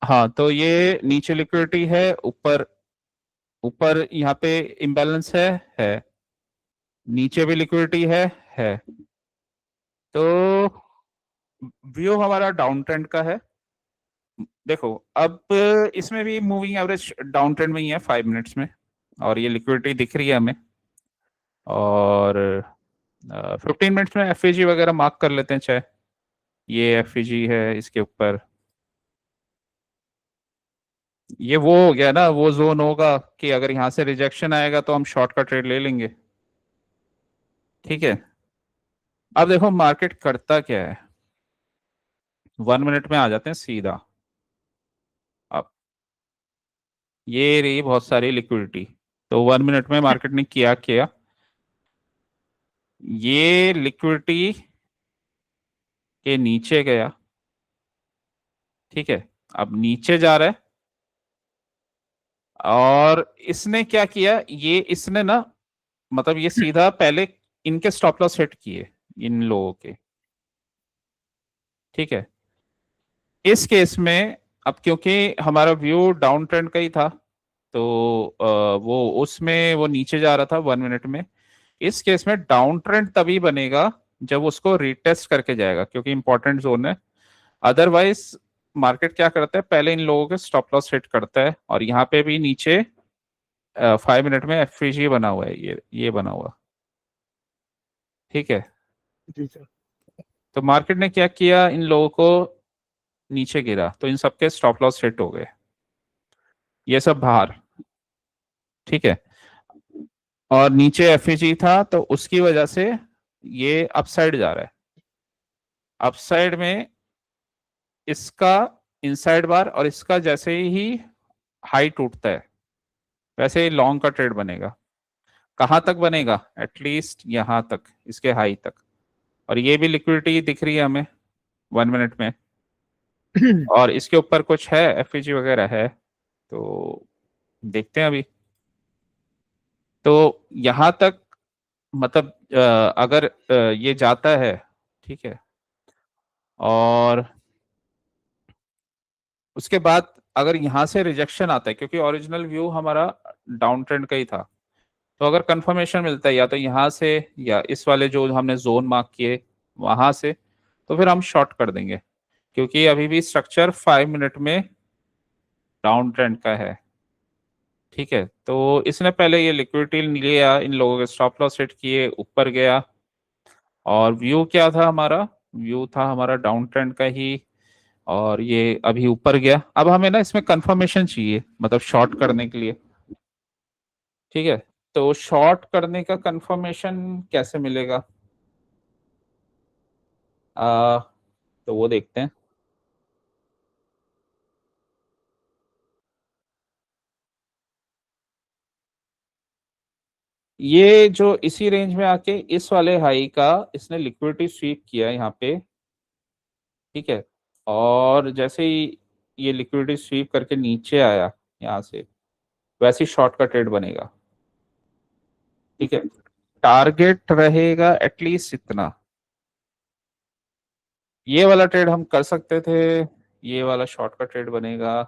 हाँ, तो ये नीचे लिक्विडिटी है, ऊपर ऊपर यहाँ पे इम्बैलेंस है, नीचे भी लिक्विडिटी है। तो व्यू हमारा डाउन ट्रेंड का है। देखो अब इसमें भी मूविंग एवरेज डाउन ट्रेंड में ही है 5 मिनट्स में, और ये लिक्विडिटी दिख रही है हमें। और 15 मिनट्स में एफईजी वगैरह मार्क कर लेते हैं, चाहे ये एफईजी है इसके ऊपर। ये वो हो गया ना, वो जोन होगा कि अगर यहाँ से रिजेक्शन आएगा तो हम शॉर्ट का ट्रेड ले लेंगे। ठीक है, अब देखो मार्केट करता क्या है, 1 मिनट में आ जाते हैं सीधा। अब ये रही बहुत सारी लिक्विडिटी, तो 1 मिनट में मार्केट ने किया किया, ये लिक्विडिटी के नीचे गया। ठीक है, अब नीचे जा रहा है, और इसने क्या किया, ये इसने ना, मतलब ये सीधा पहले इनके स्टॉप लॉस हिट किए, इन लोगों के। ठीक है, इस केस में अब क्योंकि हमारा व्यू डाउन ट्रेंड का ही था, तो वो उसमें वो नीचे जा रहा था 1 मिनट में। इस केस में डाउन ट्रेंड तभी बनेगा जब उसको रिटेस्ट करके जाएगा, क्योंकि इंपॉर्टेंट जोन है। अदरवाइज मार्केट क्या करता है, पहले इन लोगों के स्टॉप लॉस हिट करता है, और यहाँ पे भी नीचे 5 मिनट में एफईजी बना हुआ है, ये बना हुआ। ठीक है, जी सर। तो मार्केट ने क्या किया, इन लोगों को नीचे गिरा, तो इन सबके स्टॉप लॉस हिट हो गए, ये सब बाहर। ठीक है, और नीचे एफईजी था, तो उसकी वजह से ये अपसाइड जा रहा है। अपसाइड में इसका इनसाइड बार, और इसका जैसे ही हाई टूटता है वैसे ही लॉन्ग का ट्रेड बनेगा। कहां तक बनेगा? एटलीस्ट यहां तक, इसके हाई तक। और ये भी लिक्विडिटी दिख रही है हमें 1 मिनट में, और इसके ऊपर कुछ है, एफईजी वगैरह है, तो देखते हैं अभी। तो यहां तक, मतलब अगर ये जाता है, ठीक है, और उसके बाद अगर यहां से रिजेक्शन आता है, क्योंकि ओरिजिनल व्यू हमारा डाउन ट्रेंड का ही था, तो अगर कंफर्मेशन मिलता है या तो यहाँ से या इस वाले जो हमने जोन मार्क किए वहां से, तो फिर हम शॉर्ट कर देंगे, क्योंकि अभी भी स्ट्रक्चर 5 मिनट में डाउन ट्रेंड का है। ठीक है, तो इसने पहले ये लिक्विडिटी लिया, इन लोगों के स्टॉप लॉस हिट किए, ऊपर गया, और व्यू क्या था हमारा? व्यू था हमारा डाउन ट्रेंड का ही, और ये अभी ऊपर गया। अब हमें ना इसमें कंफर्मेशन चाहिए, मतलब शॉर्ट करने के लिए। ठीक है, तो शॉर्ट करने का कंफर्मेशन कैसे मिलेगा? आ, तो वो देखते हैं। ये जो इसी रेंज में आके इस वाले हाई का इसने लिक्विडिटी स्वीप किया यहाँ पे, ठीक है, और जैसे ही ये लिक्विडिटी स्वीप करके नीचे आया यहाँ से, वैसे ही शॉर्ट का ट्रेड बनेगा। ठीक है, टारगेट रहेगा एटलीस्ट इतना। ये वाला ट्रेड हम कर सकते थे, ये वाला शॉर्ट का ट्रेड बनेगा।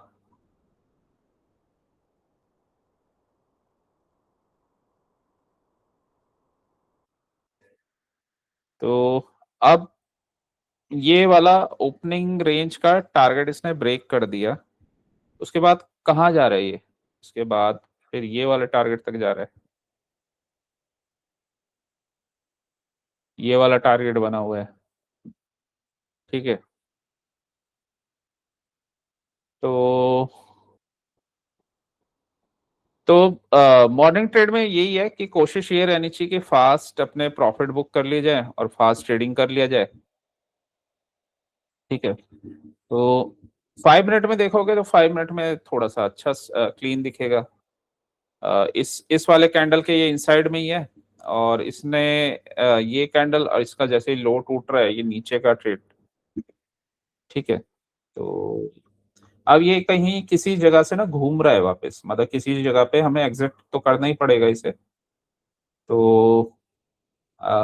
तो अब ये वाला ओपनिंग रेंज का टारगेट इसने ब्रेक कर दिया, उसके बाद कहाँ जा रहा है ये, उसके बाद फिर ये वाले टारगेट तक जा रहा है। ये वाला टारगेट बना हुआ है। ठीक है, तो मॉर्निंग ट्रेड में यही है कि कोशिश ये रहनी चाहिए कि फास्ट अपने प्रॉफिट बुक कर लिए जाए और फास्ट ट्रेडिंग कर लिया जाए। ठीक है, तो 5 मिनट में देखोगे तो 5 मिनट में थोड़ा सा अच्छा क्लीन दिखेगा। इस वाले कैंडल के ये इनसाइड में ही है, और इसने ये कैंडल और इसका जैसे ही लो टूट रहा है, ये नीचे का ट्रेड। ठीक है, तो अब ये कहीं किसी जगह से ना घूम रहा है वापस, मतलब किसी जगह पे हमें एग्जिट तो करना ही पड़ेगा इसे। तो आ,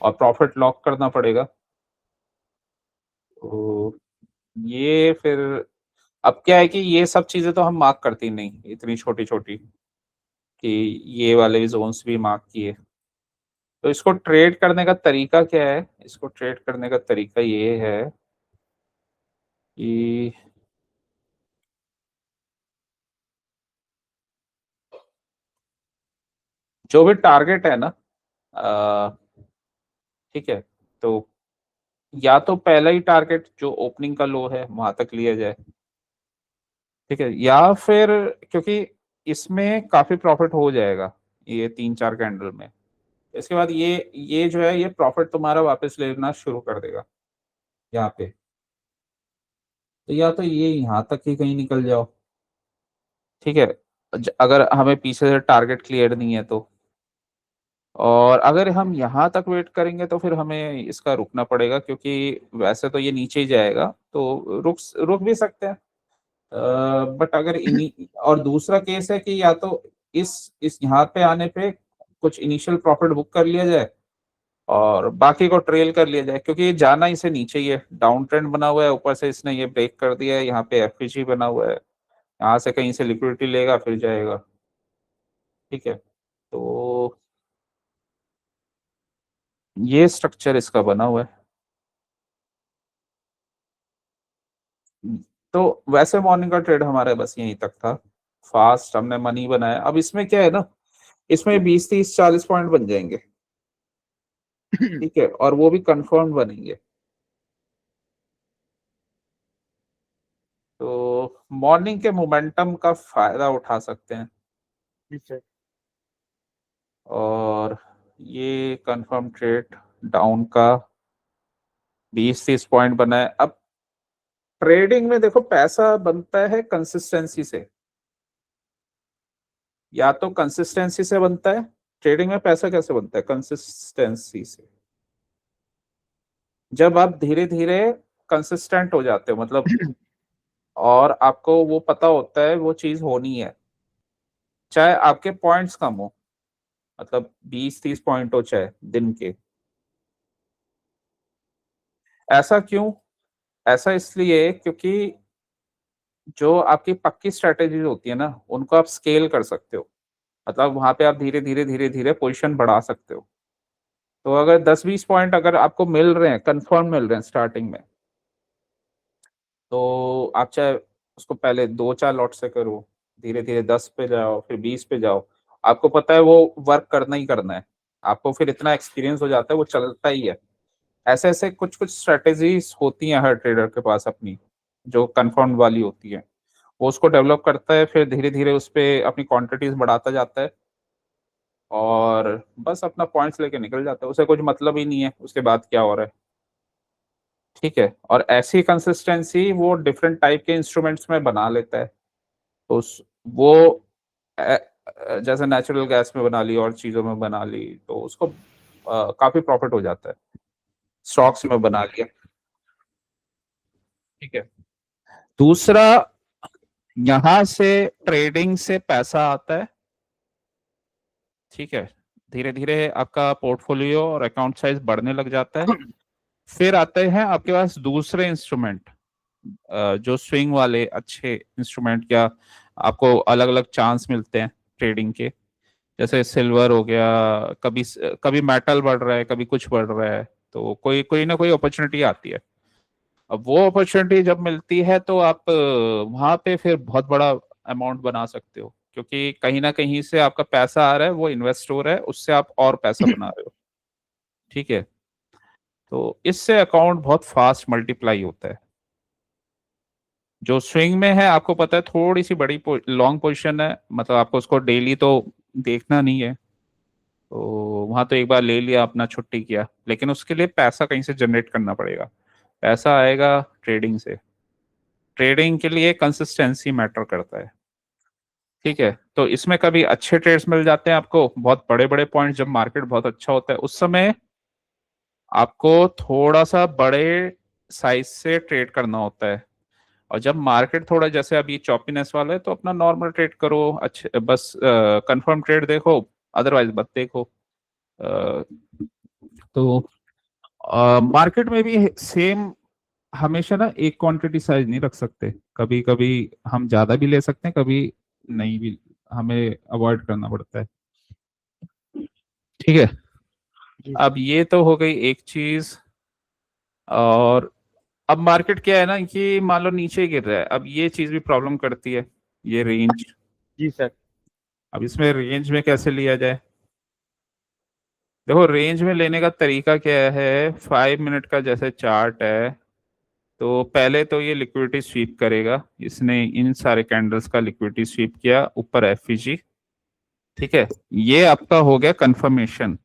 और प्रॉफिट लॉक करना पड़ेगा। तो ये फिर अब क्या है कि ये सब चीजें तो हम मार्क करती नहीं, इतनी छोटी छोटी, कि ये वाले जोन्स भी मार्क किए। तो इसको ट्रेड करने का तरीका क्या है, इसको ट्रेड करने का तरीका ये है कि जो भी टारगेट है ना, अ, ठीक है, तो या तो पहला ही टारगेट जो ओपनिंग का लो है वहां तक लिया जाए। ठीक है, या फिर क्योंकि इसमें काफी प्रॉफिट हो जाएगा ये 3-4 कैंडल में, इसके बाद ये जो है ये प्रॉफिट तुम्हारा वापस लेना शुरू कर देगा यहाँ पे। तो या तो ये यहाँ तक ही कहीं निकल जाओ। ठीक है, अगर हमें पीछे से टारगेट क्लियर नहीं है तो, और अगर हम यहाँ तक वेट करेंगे तो फिर हमें इसका रुकना पड़ेगा, क्योंकि वैसे तो ये नीचे ही जाएगा, तो रुक भी सकते हैं। बट अगर इन्हीं, और दूसरा केस है कि या तो इस यहाँ पे आने पे कुछ इनिशियल प्रॉफिट बुक कर लिया जाए और बाकी को ट्रेल कर लिया जाए, क्योंकि ये जाना इसे नीचे ही है, डाउन ट्रेंड बना हुआ है, ऊपर से इसने ये ब्रेक कर दिया है, यहाँ पे एफपीजी बना हुआ है, यहाँ से कहीं से लिक्विडिटी लेगा फिर जाएगा। ठीक है, तो ये स्ट्रक्चर इसका बना हुआ है। तो वैसे मॉर्निंग का ट्रेड हमारे बस यहीं तक था, फास्ट हमने मनी बनाया। अब इसमें क्या है ना, इसमें 20-30-40 पॉइंट बन जाएंगे। ठीक है, और वो भी कंफर्म बनेंगे। तो मॉर्निंग के मोमेंटम का फायदा उठा सकते हैं। ठीक है। और ये कंफर्म ट्रेड डाउन का 20-30 पॉइंट बना है। अब ट्रेडिंग में देखो पैसा बनता है कंसिस्टेंसी से, या तो कंसिस्टेंसी से बनता है। ट्रेडिंग में पैसा कैसे बनता है, कंसिस्टेंसी से। जब आप धीरे धीरे कंसिस्टेंट हो जाते हो, मतलब और आपको वो पता होता है वो चीज होनी है, चाहे आपके पॉइंट्स कम हो, मतलब 20-30 पॉइंट हो चाहे दिन के। ऐसा क्यों, ऐसा इसलिए क्योंकि जो आपकी पक्की स्ट्रेटेजीज होती है ना, उनको आप स्केल कर सकते हो, मतलब वहां पे आप धीरे धीरे धीरे धीरे पोजीशन बढ़ा सकते हो। तो अगर 10-20 पॉइंट अगर आपको मिल रहे हैं, कंफर्म मिल रहे हैं स्टार्टिंग में, तो आप चाहे उसको पहले 2-4 लॉट से करो, धीरे धीरे 10 पे जाओ, फिर 20 पे जाओ, आपको पता है वो वर्क करना ही करना है। आपको फिर इतना एक्सपीरियंस हो जाता है, वो चलता ही है। ऐसे ऐसे कुछ कुछ स्ट्रेटेजीज होती हैं हर ट्रेडर के पास अपनी, जो कंफर्म वाली होती है। वो उसको डेवलप करता है, फिर धीरे धीरे उस पे अपनी क्वांटिटीज बढ़ाता जाता है, और बस अपना पॉइंट्स लेके निकल जाता है, उसे कुछ मतलब ही नहीं है उसके बाद क्या हो रहा है। ठीक है, और ऐसी कंसिस्टेंसी वो डिफरेंट टाइप के इंस्ट्रूमेंट्स में बना लेता है। तो वो जैसे नेचुरल गैस में बना ली और चीजों में बना ली, तो उसको काफी प्रॉफिट हो जाता है। स्टॉक्स में बना लिया। ठीक है। दूसरा, यहां से ट्रेडिंग से पैसा आता है। ठीक है, धीरे धीरे आपका पोर्टफोलियो और अकाउंट साइज बढ़ने लग जाता है। फिर आते हैं आपके पास दूसरे इंस्ट्रूमेंट, जो स्विंग वाले अच्छे इंस्ट्रूमेंट, या आपको अलग अलग चांस मिलते हैं ट्रेडिंग के। जैसे सिल्वर हो गया, कभी कभी मेटल बढ़ रहा है, कभी कुछ बढ़ रहा है, तो कोई कोई ना कोई अपॉर्चुनिटी आती है। अब वो अपॉर्चुनिटी जब मिलती है तो आप वहां पे फिर बहुत बड़ा अमाउंट बना सकते हो, क्योंकि कहीं ना कहीं से आपका पैसा आ रहा है, वो इन्वेस्ट हो रहा है, उससे आप और पैसा बना रहे हो। ठीक है, तो इससे अकाउंट बहुत फास्ट मल्टीप्लाई होता है। जो स्विंग में है, आपको पता है थोड़ी सी बड़ी लॉन्ग पोजीशन है, मतलब आपको उसको डेली तो देखना नहीं है, तो वहां तो एक बार ले लिया, अपना छुट्टी किया, लेकिन उसके लिए पैसा कहीं से जनरेट करना पड़ेगा। पैसा आएगा ट्रेडिंग से। ट्रेडिंग के लिए कंसिस्टेंसी मैटर करता है। ठीक है, तो इसमें कभी अच्छे ट्रेड्स मिल जाते हैं आपको, बहुत बड़े बड़े पॉइंट, जब मार्केट बहुत अच्छा होता है उस समय आपको थोड़ा सा बड़े साइज से ट्रेड करना होता है। और जब मार्केट थोड़ा, जैसे अभी चॉपीनेस वाला है, तो अपना नॉर्मल ट्रेड करो, अच्छे बस कंफर्म ट्रेड देखो, अदरवाइज मत देखो। अ, तो मार्केट में भी सेम, हमेशा ना एक क्वांटिटी साइज नहीं रख सकते। कभी कभी हम ज्यादा भी ले सकते हैं, कभी नहीं भी, हमें अवॉइड करना पड़ता है। ठीक है, जी अब सर। ये तो हो गई एक चीज। और अब मार्केट क्या है ना कि मान लो नीचे गिर रहा है, अब ये चीज भी प्रॉब्लम करती है, ये रेंज। जी सर। अब इसमें रेंज में कैसे लिया जाए? देखो, रेंज में लेने का तरीका क्या है, 5 मिनट का जैसे चार्ट है, तो पहले तो ये लिक्विडिटी स्वीप करेगा, इसने इन सारे कैंडल्स का लिक्विडिटी स्वीप किया ऊपर एफईजी। ठीक है, ये आपका हो गया कंफर्मेशन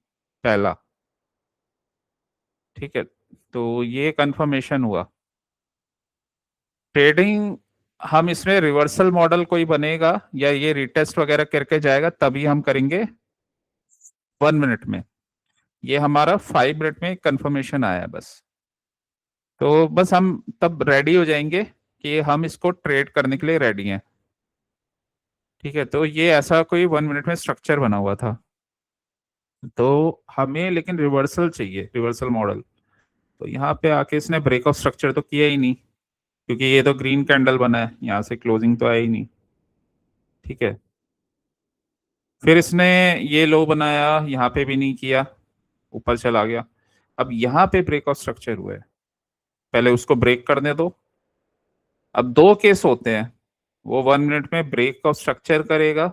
पहला। ठीक है, तो ये कंफर्मेशन हुआ। ट्रेडिंग, हम इसमें रिवर्सल मॉडल कोई बनेगा या ये रिटेस्ट वगैरह करके जाएगा तभी हम करेंगे 1 मिनट में। ये हमारा 5 मिनट में कंफर्मेशन आया है बस। तो बस हम तब रेडी हो जाएंगे कि हम इसको ट्रेड करने के लिए रेडी हैं। ठीक है, तो ये ऐसा कोई 1 मिनट में स्ट्रक्चर बना हुआ था। तो हमें लेकिन रिवर्सल चाहिए, रिवर्सल मॉडल। तो यहाँ पे आके इसने ब्रेक ऑफ स्ट्रक्चर तो किया ही नहीं, क्योंकि ये तो ग्रीन कैंडल बना है, यहाँ से क्लोजिंग तो आया ही नहीं। ठीक है, फिर इसने ये लो बनाया, यहाँ पे भी नहीं किया, ऊपर चला गया। अब यहाँ पे ब्रेक ऑफ स्ट्रक्चर हुआ है, पहले उसको ब्रेक करने दो। अब दो केस होते हैं, वो 1 मिनट में ब्रेक ऑफ स्ट्रक्चर करेगा।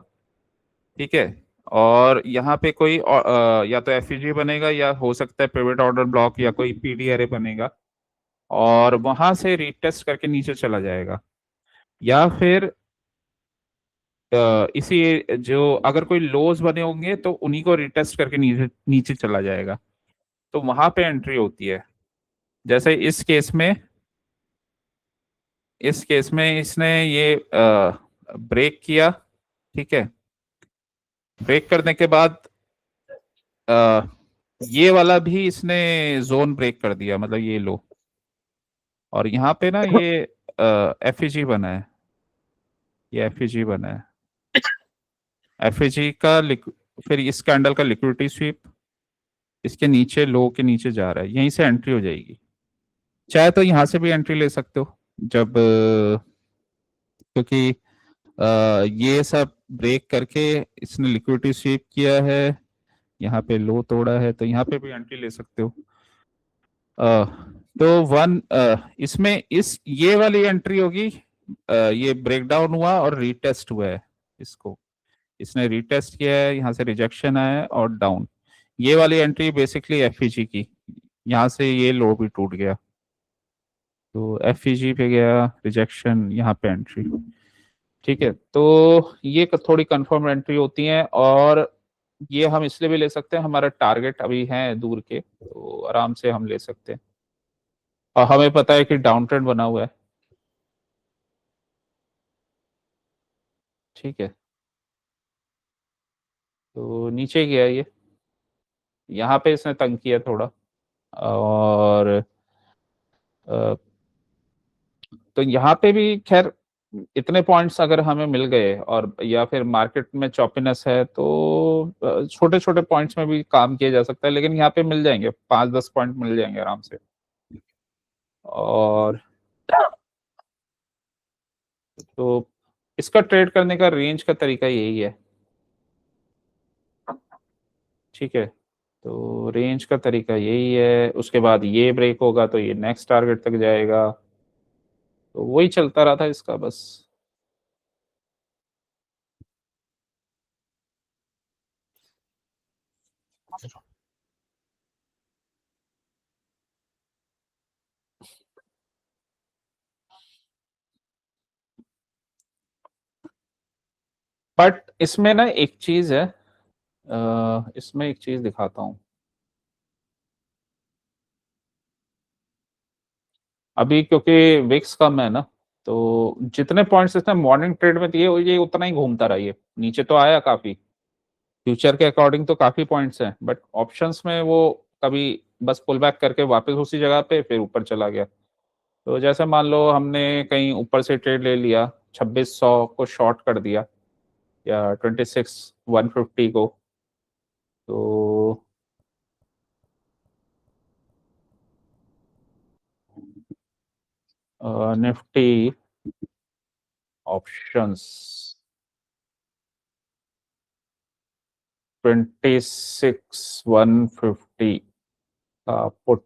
ठीक है, और यहाँ पे कोई या तो एफईजी बनेगा, या हो सकता है पिवट ऑर्डर ब्लॉक, या कोई पीडी एरे बनेगा, और वहां से रीटेस्ट करके नीचे चला जाएगा। या फिर इसी, जो अगर कोई लोज बने होंगे तो उन्हीं को रिटेस्ट करके नीचे नीचे चला जाएगा, तो वहां पे एंट्री होती है। जैसे इस केस में इसने ये ब्रेक किया। ठीक है, ब्रेक करने के बाद अ, ये वाला भी इसने जोन ब्रेक कर दिया, मतलब ये लो। और यहाँ पे ना ये एफईजी बना है, ये एफईजी बना है, एफईजी का फिर इस कैंडल का लिक्विडिटी स्वीप इसके नीचे, लो के नीचे जा रहा है, यहीं से एंट्री हो जाएगी। चाहे तो यहाँ से भी एंट्री ले सकते हो, जब क्योंकि ये सब ब्रेक करके इसने लिक्विडिटी स्वीप किया है, यहाँ पे लो तोड़ा है, तो यहाँ पे भी एंट्री ले सकते हो। अ, तो इसमें ये वाली एंट्री होगी, ये ब्रेकडाउन हुआ और रीटेस्ट हुआ है, इसको इसने रीटेस्ट किया है, यहाँ से रिजेक्शन आया है और डाउन। ये वाली एंट्री बेसिकली एफईजी की, यहाँ से ये लो भी टूट गया, तो एफईजी पे गया रिजेक्शन, यहाँ पे एंट्री। ठीक है, तो ये थोड़ी कंफर्म एंट्री होती हैं, और ये हम इसलिए भी ले सकते हैं, हमारा टारगेट अभी है दूर के, तो आराम से हम ले सकते हैं। और हमें पता है कि डाउन ट्रेंड बना हुआ है। ठीक है, तो नीचे गया ये, यहाँ पे इसने तंग किया थोड़ा, और तो यहाँ पे भी खैर इतने पॉइंट्स अगर हमें मिल गए और या फिर मार्केट में चॉपीनेस है तो छोटे छोटे पॉइंट्स में भी काम किया जा सकता है, लेकिन यहाँ पे मिल जाएंगे 5-10 पॉइंट मिल जाएंगे आराम से। और तो इसका ट्रेड करने का रेंज का तरीका यही है। ठीक है, तो रेंज का तरीका यही है, उसके बाद ये ब्रेक होगा तो ये नेक्स्ट टारगेट तक जाएगा, तो वही चलता रहा था इसका बस। बट इसमें ना एक चीज है, इसमें एक चीज दिखाता हूँ। अभी क्योंकि विक्स कम है ना, तो जितने पॉइंट्स इसने मॉर्निंग ट्रेड में दिए ये उतना ही घूमता रहा। ये नीचे तो आया काफी, फ्यूचर के अकॉर्डिंग तो काफी पॉइंट्स हैं, बट ऑप्शंस में वो कभी बस पुल बैक करके वापस उसी जगह पे फिर ऊपर चला गया। तो जैसे मान लो हमने कहीं ऊपर से ट्रेड ले लिया, 2600 को शॉर्ट कर दिया या 26,150 को, तो निफ्टी ऑप्शंस 26,150 का पुट,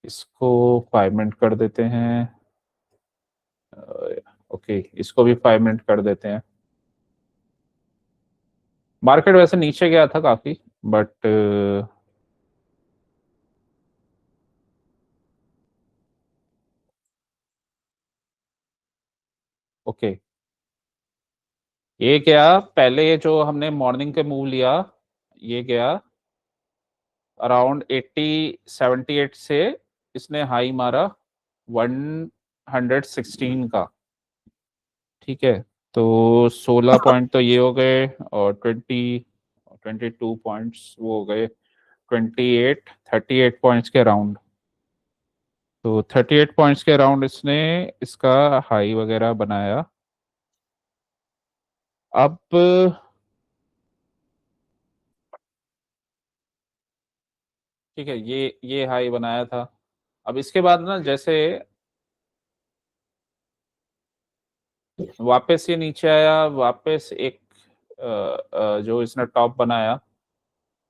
इसको 5 मिनट कर देते हैं। ओके, इसको भी 5 मिनट कर देते हैं। मार्केट वैसे नीचे गया था काफी, बट ओके, ये गया पहले, ये जो हमने मॉर्निंग के मूव लिया ये गया अराउंड 80-78 से, इसने हाई मारा 116 का। ठीक है, तो 16 पॉइंट तो ये हो गए, और 22 पॉइंट्स वो हो गए, 38 पॉइंट्स के अराउंड। तो 38 पॉइंट्स के अराउंड इसने इसका हाई वगैरह बनाया। अब ठीक है, ये हाई बनाया था। अब इसके बाद ना जैसे वापस ये नीचे आया, वापस एक जो इसने टॉप बनाया,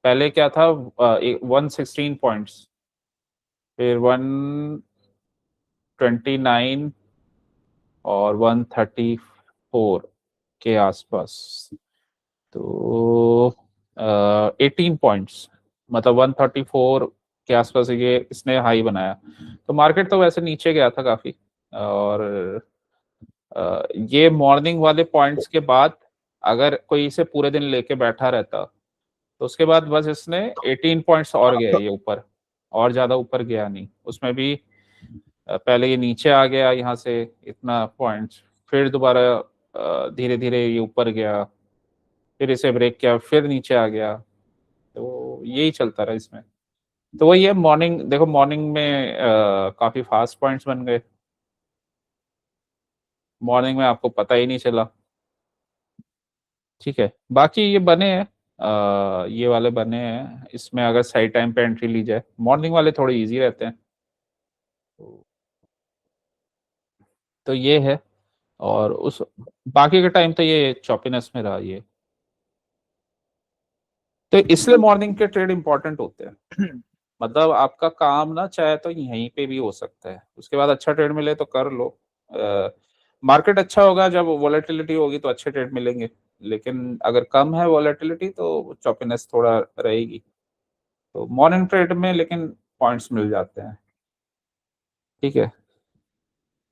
पहले क्या था 116 पॉइंट्स, फिर 129 और 134 के आसपास, तो 18 पॉइंट्स, मतलब 134 के आसपास ये इसने हाई बनाया। तो मार्केट तो वैसे नीचे गया था काफी, और ये मॉर्निंग वाले पॉइंट्स के बाद अगर कोई इसे पूरे दिन लेके बैठा रहता तो उसके बाद बस इसने 18 पॉइंट्स और गया ये ऊपर, और ज्यादा ऊपर गया नहीं उसमें भी। पहले ये नीचे आ गया यहाँ से इतना पॉइंट्स, फिर दोबारा धीरे धीरे ये ऊपर गया, फिर इसे ब्रेक किया, फिर नीचे आ गया, तो यही चलता रहा इसमें। तो वही है, मॉर्निंग देखो, मॉर्निंग में काफी फास्ट पॉइंट्स बन गए, मॉर्निंग में आपको पता ही नहीं चला। ठीक है, बाकी ये बने हैं, ये वाले बने हैं, इसमें अगर सही टाइम पे एंट्री ली जाए, मॉर्निंग वाले थोड़े इजी रहते हैं। तो ये है, और उस बाकी के टाइम तो ये चॉपीनेस में रहा ये। तो इसलिए मॉर्निंग के ट्रेड इंपॉर्टेंट होते हैं, मतलब आपका काम ना चाहे तो यहीं पे भी हो सकता है, उसके बाद अच्छा ट्रेड मिले तो कर लो। मार्केट अच्छा होगा जब वॉलेटिलिटी होगी तो अच्छे ट्रेड मिलेंगे, लेकिन अगर कम है वॉलेटिलिटी तो चॉपीनेस थोड़ा रहेगी। तो मॉर्निंग ट्रेड में लेकिन पॉइंट्स मिल जाते हैं। ठीक है,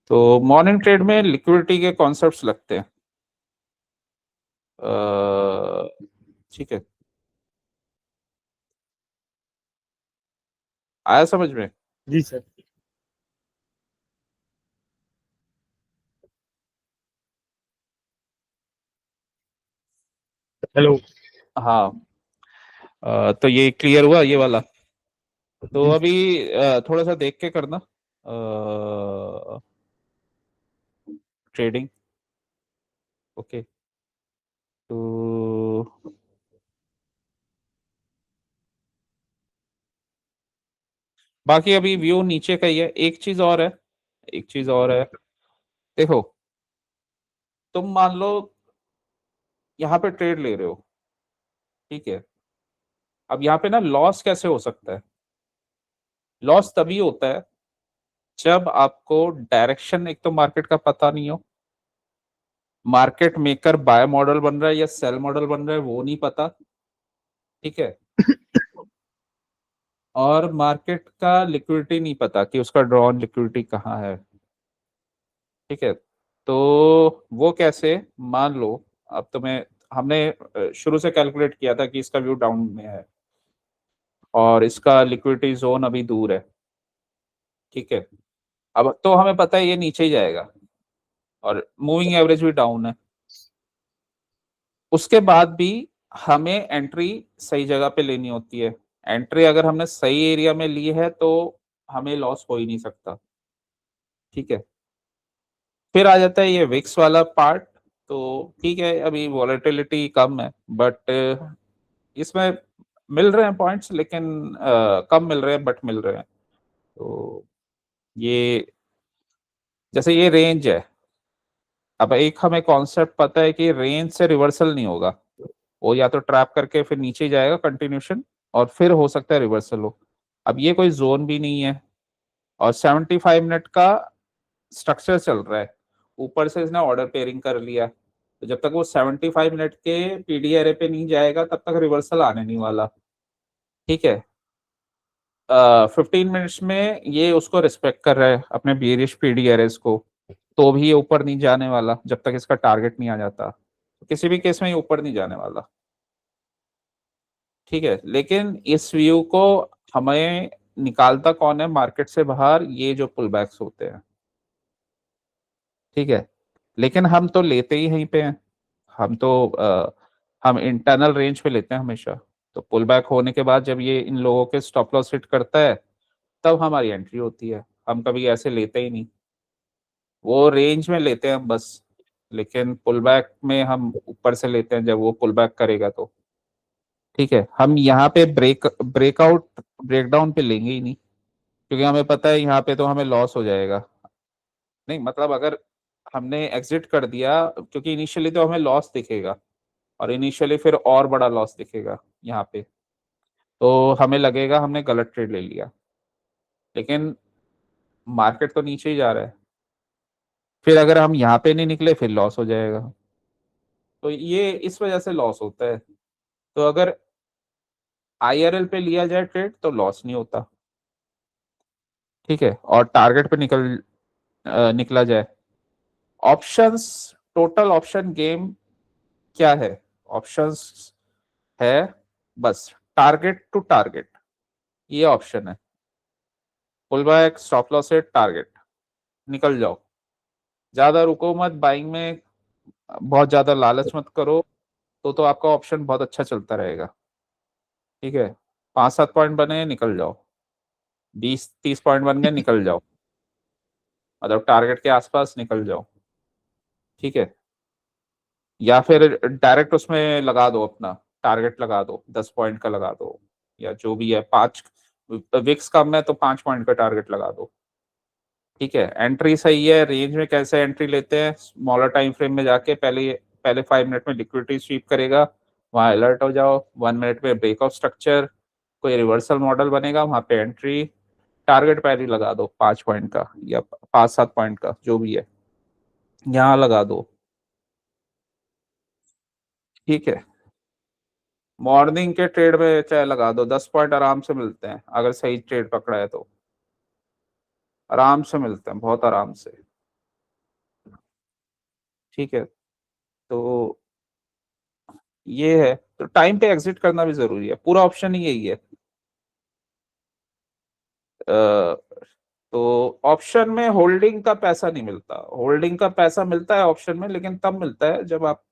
तो मॉर्निंग ट्रेड में लिक्विडिटी के कॉन्सेप्ट्स लगते हैं। ठीक है, आया समझ में? जी सर। हेलो। हाँ, तो ये क्लियर हुआ ये वाला। तो अभी थोड़ा सा देख के करना ट्रेडिंग। ओके, तो बाकी अभी व्यू नीचे का ही है। एक चीज और है, एक चीज और है। देखो, तुम मान लो यहाँ पे ट्रेड ले रहे हो, ठीक है। अब यहाँ पे ना लॉस कैसे हो सकता है? लॉस तभी होता है जब आपको डायरेक्शन एक तो मार्केट का पता नहीं हो, मार्केट मेकर बाय मॉडल बन रहा है या सेल मॉडल बन रहा है वो नहीं पता, ठीक है। और मार्केट का लिक्विडिटी नहीं पता कि उसका ड्रॉन लिक्विडिटी कहाँ है, ठीक है। तो वो कैसे, मान लो अब तुम्हें, हमने शुरू से कैलकुलेट किया था कि इसका व्यू डाउन में है और इसका लिक्विडिटी जोन अभी दूर है, ठीक है। अब तो हमें पता है ये नीचे ही जाएगा और मूविंग एवरेज भी डाउन है। उसके बाद भी हमें एंट्री सही जगह पे लेनी होती है। एंट्री अगर हमने सही एरिया में ली है तो हमें लॉस हो ही नहीं सकता, ठीक है। फिर आ जाता है ये विक्स वाला पार्ट। तो ठीक है, अभी वॉलेटिलिटी कम है, बट इसमें मिल रहे हैं पॉइंट्स, लेकिन कम मिल रहे हैं बट मिल रहे हैं। तो ये, जैसे ये रेंज है, अब एक हमें कॉन्सेप्ट पता है कि रेंज से रिवर्सल नहीं होगा, वो या तो ट्रैप करके फिर नीचे जाएगा कंटिन्यूशन, और फिर हो सकता है रिवर्सल हो। अब ये कोई जोन भी नहीं है और 75 मिनट का स्ट्रक्चर चल रहा है। ऊपर से इसने ऑर्डर पेयरिंग कर लिया, तो जब तक वो 75 मिनट के पीडी एरे पे नहीं जाएगा तब तक रिवर्सल आने नहीं वाला, ठीक है। 15 मिनट्स में ये उसको रिस्पेक्ट कर रहा है अपने बियरिश पीडी एरेस को, तो भी ये ऊपर नहीं जाने वाला जब तक इसका टारगेट नहीं आ जाता। किसी भी केस में ये ऊपर नहीं जाने वाला, ठीक है। लेकिन इस व्यू को हमें निकालता कौन है मार्केट से बाहर? ये जो पुल बैक्स होते हैं, ठीक है। लेकिन हम तो लेते ही यहीं पे हैं। हम तो हम इंटरनल रेंज पे लेते हैं हमेशा। तो पुल बैक होने के बाद जब ये इन लोगों के स्टॉप लॉस हिट करता है तब हमारी एंट्री होती है। हम कभी ऐसे लेते ही नहीं, वो रेंज में लेते हैं हम बस। लेकिन पुल बैक में हम ऊपर से लेते हैं जब वो पुल बैक करेगा तो, ठीक है। हम यहाँ पे ब्रेकआउट ब्रेकडाउन पे लेंगे ही नहीं, क्योंकि हमें पता है यहाँ पे तो हमें लॉस हो जाएगा। नहीं मतलब अगर हमने एग्जिट कर दिया, क्योंकि इनिशियली तो हमें लॉस दिखेगा और इनिशियली फिर और बड़ा लॉस दिखेगा यहाँ पे, तो हमें लगेगा हमने गलत ट्रेड ले लिया। लेकिन मार्केट तो नीचे ही जा रहा है, फिर अगर हम यहाँ पे नहीं निकले फिर लॉस हो जाएगा। तो ये इस वजह से लॉस होता है। तो अगर आईआरएल पे लिया जाए ट्रेड तो लॉस नहीं होता, ठीक है। और टारगेट पे निकला जाए। ऑप्शंस, टोटल ऑप्शन गेम क्या है? ऑप्शंस है बस टारगेट टू टारगेट, ये ऑप्शन है। पुल बैक, स्टॉप लॉस से टारगेट, निकल जाओ। ज्यादा रुको मत बाइंग में, बहुत ज्यादा लालच मत करो, तो आपका ऑप्शन बहुत अच्छा चलता रहेगा, ठीक है। 5-7 पॉइंट बने निकल जाओ, 20-30 पॉइंट बन गए निकल जाओ, मतलब टारगेट के आसपास निकल जाओ, ठीक है। या फिर डायरेक्ट उसमें लगा दो, अपना टारगेट लगा दो, 10 पॉइंट का लगा दो, या जो भी है, 5 विक्स कम है तो 5 पॉइंट का टारगेट लगा दो, ठीक है। एंट्री सही है। रेंज में कैसे एंट्री लेते हैं? स्मॉलर टाइम फ्रेम में जाके पहले पहले 5 मिनट में लिक्विडिटी स्वीप करेगा, वहां अलर्ट हो जाओ। 1 मिनट में ब्रेक ऑफ स्ट्रक्चर, कोई रिवर्सल मॉडल बनेगा, वहां पे एंट्री, टारगेट पहले ही लगा दो 5 पॉइंट का या 5-7 पॉइंट का जो भी है, यहाँ लगा दो, ठीक है। मॉर्निंग के ट्रेड में चाहे लगा दो, 10 पॉइंट आराम से मिलते हैं अगर सही ट्रेड पकड़ा है तो, आराम से मिलते हैं, बहुत आराम से, ठीक है। तो ये है, तो टाइम पे एग्जिट करना भी जरूरी है, पूरा ऑप्शन ही यही है। तो ऑप्शन में होल्डिंग का पैसा नहीं मिलता, होल्डिंग का पैसा मिलता है ऑप्शन में, लेकिन तब मिलता है जब आप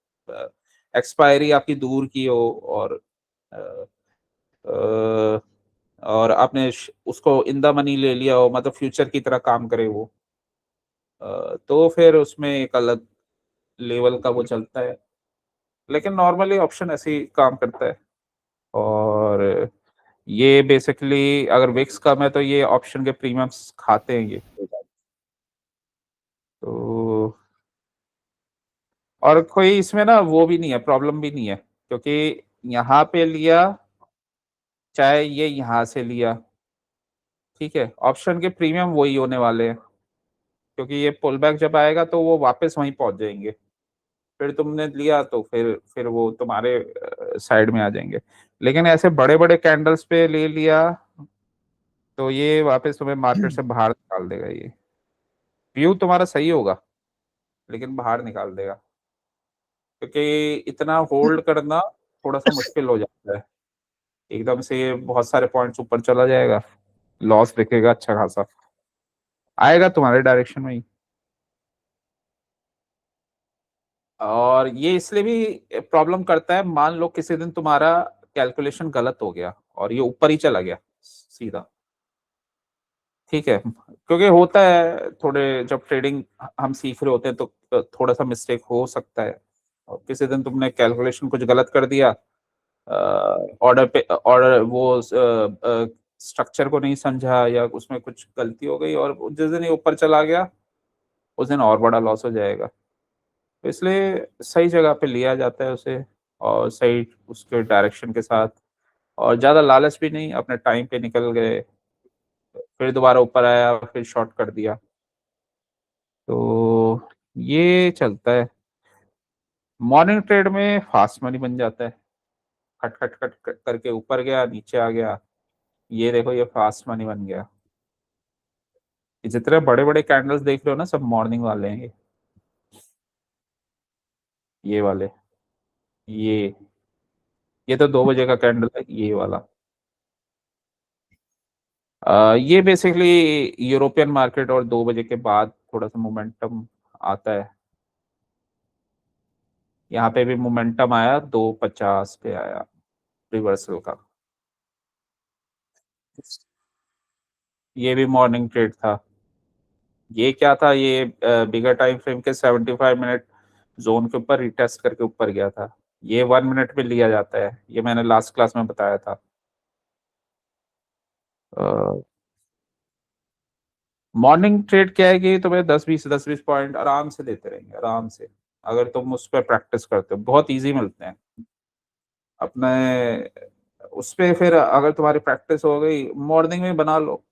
एक्सपायरी आपकी दूर की हो और और आपने उसको इन द मनी ले लिया हो, मतलब फ्यूचर की तरह काम करे वो, तो फिर उसमें एक अलग लेवल का वो चलता है। लेकिन नॉर्मली ऑप्शन ऐसे ही काम करता है। और ये बेसिकली अगर विक्स कम है तो ये ऑप्शन के प्रीमियम्स खाते हैं ये। तो और कोई इसमें ना वो भी नहीं है, प्रॉब्लम भी नहीं है, क्योंकि यहाँ पे लिया चाहे ये यहाँ से लिया, ठीक है, ऑप्शन के प्रीमियम वही होने वाले हैं, क्योंकि ये पुल बैक जब आएगा तो वो वापस वहीं पहुंच जाएंगे। फिर तुमने लिया तो फिर वो तुम्हारे साइड में आ जाएंगे। लेकिन ऐसे बड़े बड़े कैंडल्स पे ले लिया तो ये वापस तुम्हें मार्केट से बाहर निकाल देगा। ये व्यू तुम्हारा सही होगा लेकिन बाहर निकाल देगा, क्योंकि इतना होल्ड करना थोड़ा सा मुश्किल हो जाता है। एकदम से ये बहुत सारे पॉइंट्स ऊपर चला जाएगा, लॉस दिखेगा अच्छा खासा, आएगा तुम्हारे डायरेक्शन में ही। और ये इसलिए भी प्रॉब्लम करता है, मान लो किसी दिन तुम्हारा कैलकुलेशन गलत हो गया और ये ऊपर ही चला गया सीधा, ठीक है, क्योंकि होता है थोड़े, जब ट्रेडिंग हम सीख रहे होते हैं तो थोड़ा सा मिस्टेक हो सकता है। और किसी दिन तुमने कैलकुलेशन कुछ गलत कर दिया, ऑर्डर पे ऑर्डर वो स्ट्रक्चर को नहीं समझा या उसमें कुछ गलती हो गई और जिस दिन ये ऊपर चला गया उस दिन और बड़ा लॉस हो जाएगा। तो इसलिए सही जगह पे लिया जाता है उसे, और सही उसके डायरेक्शन के साथ, और ज़्यादा लालच भी नहीं, अपने टाइम पे निकल गए, फिर दोबारा ऊपर आया फिर शॉर्ट कर दिया, तो ये चलता है। मॉर्निंग ट्रेड में फास्ट मनी बन जाता है, खट खट खट खट करके ऊपर गया नीचे आ गया, ये देखो ये फास्ट मनी बन गया। ये जितने बड़े बड़े कैंडल्स देख रहे हो ना सब मॉर्निंग वाले हैं ये वाले, ये तो 2 बजे का कैंडल है ये वाला। ये बेसिकली यूरोपियन मार्केट और 2 बजे के बाद थोड़ा सा मोमेंटम आता है। यहाँ पे भी मोमेंटम आया, 250 पे आया रिवर्सल का। ये भी मॉर्निंग ट्रेड था। ये क्या था, ये बिगर टाइम फ्रेम के 75 मिनट जोन के ऊपर रिटेस्ट करके ऊपर गया था। ये 1 मिनट में लिया जाता है, ये मैंने लास्ट क्लास में बताया था। मॉर्निंग ट्रेड क्या है कि तुम्हें 10-20 पॉइंट आराम से देते रहेंगे, आराम से, अगर तुम उस पर प्रैक्टिस करते हो, बहुत इजी मिलते हैं अपने उस पे। फिर अगर तुम्हारी प्रैक्टिस हो गई, मॉर्निंग में बना लो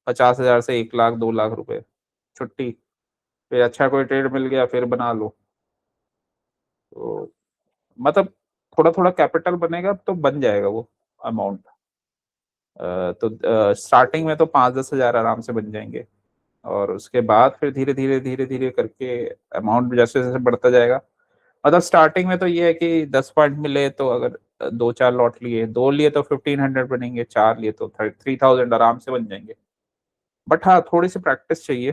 50,000 से 1 लाख 2 लाख रुपए छुट्टी, फिर अच्छा कोई ट्रेड मिल गया फिर बना लो। तो मतलब थोड़ा थोड़ा कैपिटल बनेगा तो बन जाएगा वो अमाउंट। तो स्टार्टिंग में तो 5-10 हजार आराम से बन जाएंगे, और उसके बाद फिर धीरे धीरे करके अमाउंट जैसे जैसे बढ़ता जाएगा। मतलब स्टार्टिंग में तो ये है कि 10 पॉइंट मिले तो अगर 2-4 लॉट लिए, 2 लिए तो 1500 बनेंगे, 4 लिए तो 3000 आराम से बन जाएंगे। बट हाँ थोड़ी सी प्रैक्टिस चाहिए,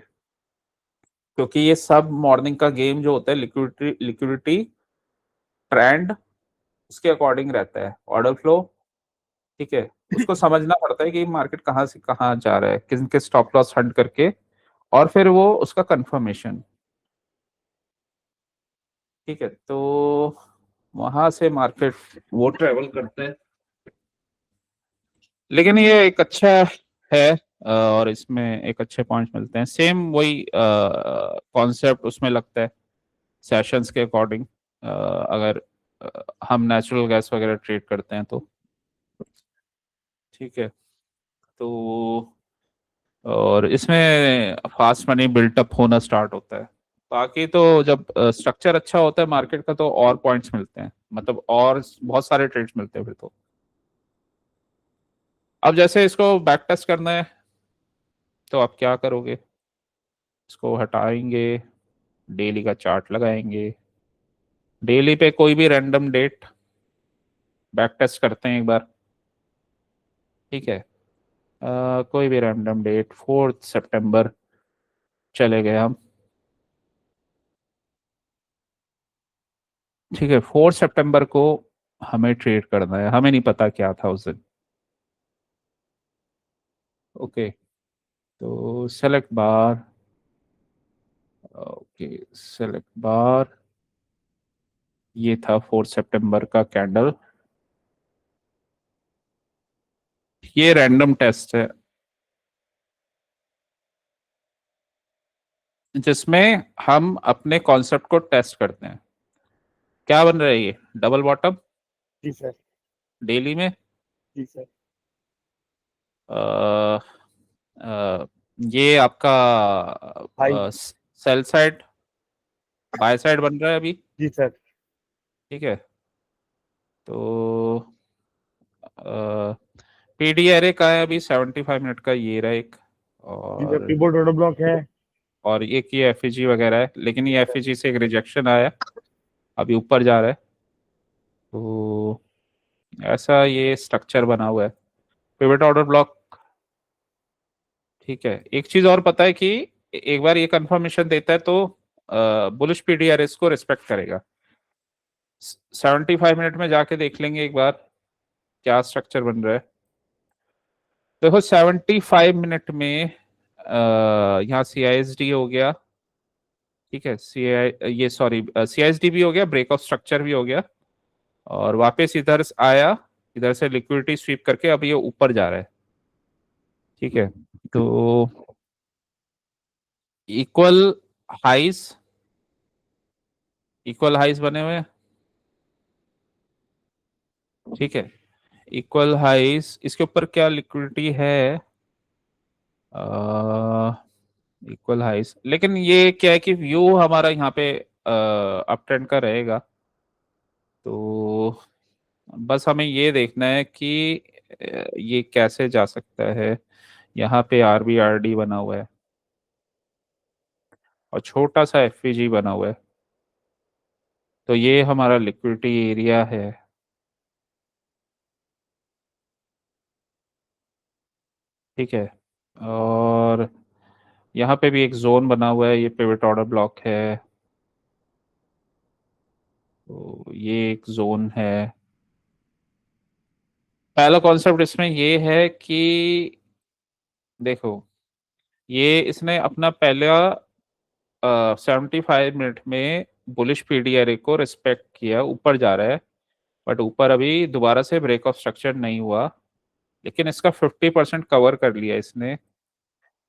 क्योंकि ये सब मॉर्निंग का गेम जो होता है, लिक्विडिटी लिक्विडिटी ट्रेंड उसके अकॉर्डिंग रहता है, ऑर्डर फ्लो, ठीक है, उसको समझना पड़ता है कि मार्केट कहाँ से कहाँ जा रहा है, किन के स्टॉप लॉस हंट करके, और फिर वो उसका कंफर्मेशन, ठीक है, तो वहां से मार्केट वो ट्रेवल करता है। लेकिन ये एक अच्छा है, और इसमें एक अच्छे पॉइंट्स मिलते हैं, सेम वही कॉन्सेप्ट उसमें लगता है सेशंस के अकॉर्डिंग। अगर हम नेचुरल गैस वगैरह ट्रेड करते हैं तो, ठीक है, तो और इसमें फास्ट मनी बिल्टअप होना स्टार्ट होता है। बाकी तो जब स्ट्रक्चर अच्छा होता है मार्केट का तो और पॉइंट्स मिलते हैं, मतलब और बहुत सारे ट्रेड्स मिलते हैं फिर तो। अब जैसे इसको बैक टेस्ट करना है तो आप क्या करोगे, इसको हटाएंगे, डेली का चार्ट लगाएंगे, डेली पे कोई भी रैंडम डेट बैक टेस्ट करते हैं एक बार, ठीक है, कोई भी रैंडम डेट 4 सितंबर चले गए हम, ठीक है, 4 सितंबर को हमें ट्रेड करना है, हमें नहीं पता क्या था उस दिन, ओके, तो सेलेक्ट बार, ओके सेलेक्ट बार, ये था 4 सितंबर का कैंडल। ये रैंडम टेस्ट है जिसमें हम अपने कॉन्सेप्ट को टेस्ट करते हैं। क्या बन रहा है ये? डबल बॉटम जी सर। डेली में। जी सर। अ, अ, ये आपका high. Sell side by side बन रहा है अभी। जी सर। ठीक है, तो पीडी एरे का है अभी 75 मिनट का, ये रहा एक। जी सर, और कीबोर्ड ऑटो ब्लॉक है। एक ये एफईजी वगैरह है, लेकिन ये एफईजी से एक रिजेक्शन आया, अभी ऊपर जा रहा है। तो ऐसा ये स्ट्रक्चर बना हुआ है पिवट ऑर्डर ब्लॉक। ठीक है, एक चीज और पता है कि एक बार ये कंफर्मेशन देता है तो बुलिश पीडीआरएस को रिस्पेक्ट करेगा। 75 मिनट में जाके देख लेंगे एक बार क्या स्ट्रक्चर बन रहा है। देखो 75 मिनट में यहाँ CISD हो गया। ठीक है, ये सॉरी CISD भी हो गया, ब्रेकआउट स्ट्रक्चर भी हो गया, और वापस इधर से आया, इधर से लिक्विडिटी स्वीप करके अब ये ऊपर जा रहा है। ठीक है, तो इक्वल हाइज, इक्वल हाइज बने हुए हैं। ठीक है, इक्वल हाइज, इसके ऊपर क्या लिक्विडिटी है? इक्वल हाइज, लेकिन ये क्या है कि व्यू हमारा यहाँ पे अप ट्रेंड का रहेगा। तो बस हमें ये देखना है कि ये कैसे जा सकता है। यहाँ पे RBRD बना हुआ है और छोटा सा FVG बना हुआ है, तो ये हमारा लिक्विडिटी एरिया है। ठीक है, और यहाँ पे भी एक जोन बना हुआ है, ये पिवट ऑर्डर ब्लॉक है, तो ये एक जोन है। पहला कॉन्सेप्ट इसमें ये है कि देखो, ये इसने अपना पहला 75 मिनट में बुलिश पीडीआरए को रिस्पेक्ट किया, ऊपर जा रहा है, बट ऊपर अभी दोबारा से ब्रेक ऑफ स्ट्रक्चर नहीं हुआ, लेकिन इसका 50% कवर कर लिया इसने,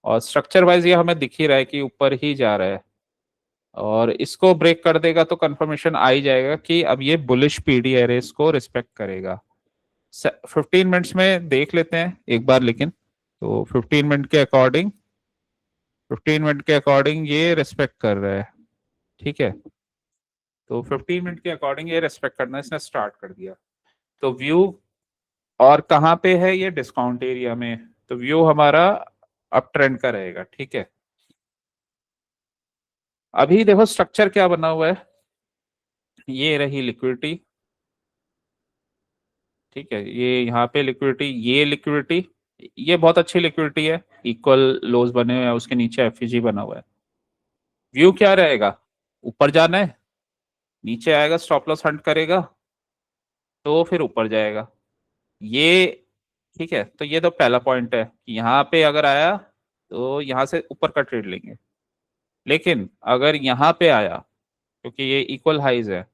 और स्ट्रक्चर वाइज ये हमें दिख ही रहा है कि ऊपर ही जा रहा है, और इसको ब्रेक कर देगा तो कंफर्मेशन आ ही जाएगा कि अब ये बुलिश पीडीआरएस को रिस्पेक्ट करेगा। 15 मिनट्स में देख लेते हैं एक बार, लेकिन तो 15 मिनट के अकॉर्डिंग ये रिस्पेक्ट कर रहा है। ठीक है, तो 15 मिनट के अकॉर्डिंग ये रिस्पेक्ट करना इसने स्टार्ट कर दिया। तो व्यू और कहाँ पे है? ये डिस्काउंट एरिया में, तो व्यू हमारा अप ट्रेंड का रहेगा। ठीक है, अभी देखो स्ट्रक्चर क्या बना हुआ है, ये रही लिक्विडिटी। ठीक है, ये यहाँ पे लिक्विडिटी, ये लिक्विडिटी, ये बहुत अच्छी लिक्विडिटी है, इक्वल लोज बने हुए हैं, उसके नीचे एफईजी बना हुआ है। व्यू क्या रहेगा? ऊपर जाना है, नीचे आएगा स्टॉप लॉस हंट करेगा, तो फिर ऊपर जाएगा ये। ठीक है, तो ये तो पहला पॉइंट है कि यहाँ पे अगर आया तो यहाँ से ऊपर का ट्रेड लेंगे, लेकिन अगर यहाँ पे आया, क्योंकि ये इक्वल हाइज है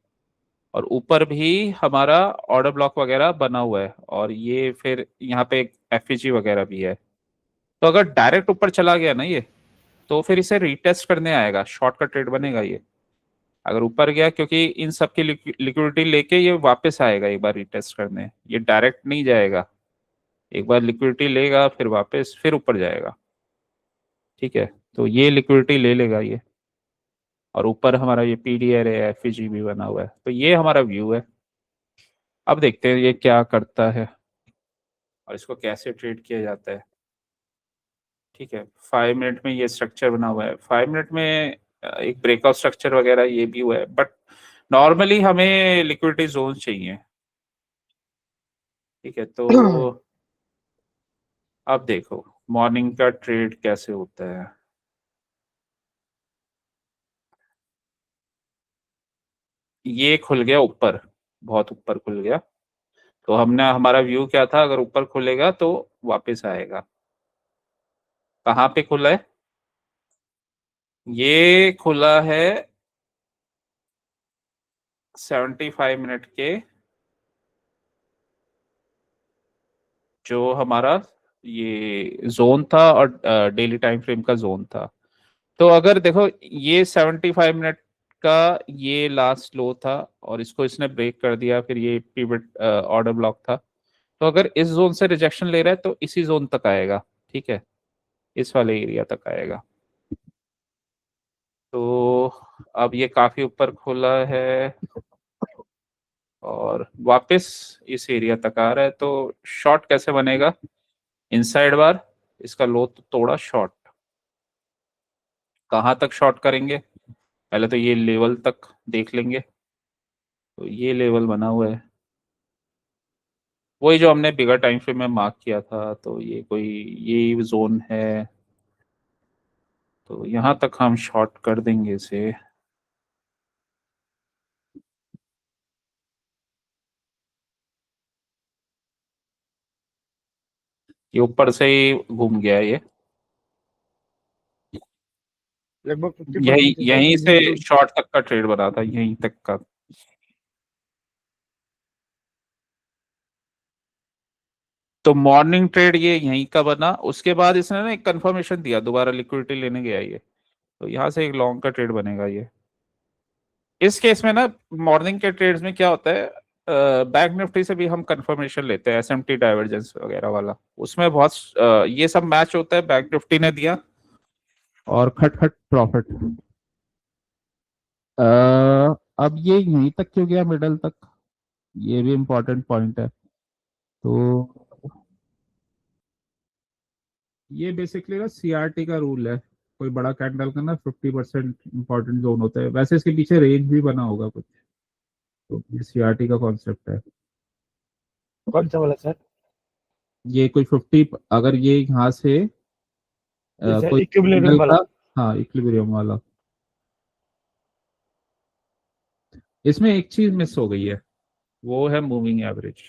और ऊपर भी हमारा ऑर्डर ब्लॉक वगैरह बना हुआ है, और ये फिर यहाँ पे एफईजी वगैरह भी है, तो अगर डायरेक्ट ऊपर चला गया ना ये, तो फिर इसे रीटेस्ट करने आएगा, शॉर्ट का ट्रेड बनेगा ये अगर ऊपर गया, क्योंकि इन सब की लिक्विडिटी लेके ये वापस आएगा एक बार रीटेस्ट करने, ये डायरेक्ट नहीं जाएगा, एक बार लिक्विडिटी लेगा फिर वापस फिर ऊपर जाएगा। ठीक है, तो ये लिक्विडिटी ले लेगा ये, और ऊपर हमारा ये पीडीआर है, एफईजी भी बना हुआ है, तो ये हमारा व्यू है। अब देखते हैं ये क्या करता है और इसको कैसे ट्रेड किया जाता है। ठीक है, 5 मिनट में ये स्ट्रक्चर बना हुआ है, 5 मिनट में एक ब्रेकआउट स्ट्रक्चर वगैरह ये भी हुआ है, बट नॉर्मली हमें लिक्विडिटी जोन चाहिए। ठीक है, तो अब देखो मॉर्निंग का ट्रेड कैसे होता है। ये खुल गया ऊपर, बहुत ऊपर खुल गया, तो हमने, हमारा व्यू क्या था, अगर ऊपर खुलेगा तो वापस आएगा। कहाँ पे खुला है? ये खुला है 75 मिनट के, जो हमारा ये जोन था और डेली टाइम फ्रेम का जोन था। तो अगर देखो ये 75 मिनट का ये लास्ट लो था और इसको इसने ब्रेक कर दिया, फिर ये पिवट ऑर्डर ब्लॉक था। तो अगर इस जोन से रिजेक्शन ले रहा है तो इसी जोन तक आएगा, ठीक है, इस वाले एरिया तक आएगा। तो अब ये काफी ऊपर खुला है और वापस इस एरिया तक आ रहा है, तो शॉर्ट कैसे बनेगा? इनसाइड बार, इसका लो तो तोड़ा शॉर्ट। कहाँ तक शॉर्ट करेंगे? पहले तो ये लेवल तक देख लेंगे। तो ये लेवल बना हुआ है, वही जो हमने बिगर टाइम फ्रेम में मार्क किया था। तो ये कोई ये जोन है, तो यहाँ तक हम शॉर्ट कर देंगे इसे। ये ऊपर से ही घूम गया ये, लगभग 50 यही परसेंट से सर यहीं से मूवमेंट तो। शॉर्ट तक का ट्रेड बना था, यहीं तक का। तो मॉर्निंग ट्रेड ये यहीं का बना, उसके बाद इसने ना एक कंफर्मेशन दिया, दोबारा लिक्विडिटी लेने गया ये, तो यहाँ से एक लॉन्ग का ट्रेड बनेगा ये। इस केस में ना मॉर्निंग के ट्रेड्स में क्या होता है, बैंक निफ्टी से भी हम कंफर्मेशन लेते हैं, एसएमटी डाइवर्जेंस वगैरह वाला, उसमें बहुत ये सब मैच होता है। बैंक निफ्टी ने दिया और खट खट प्रॉफिट। अब ये यहीं तक क्यों गया, मिडल तक? ये भी इम्पोर्टेंट पॉइंट है। तो ये बेसिकली ना सीआरटी का रूल है, कोई बड़ा कैंडल का ना 50% इंपॉर्टेंट जोन होता है। वैसे इसके पीछे रेंज भी बना होगा कुछ, तो ये सीआरटी का कॉन्सेप्ट है। कौन सा वाला सर? ये कोई 50, अगर ये यहाँ से जैसे कोई इक्विलिब्रियम कैंडल वाला। का, हाँ इक्विलिब्रियम वाला। इसमें एक चीज मिस हो गई है, वो है मूविंग एवरेज।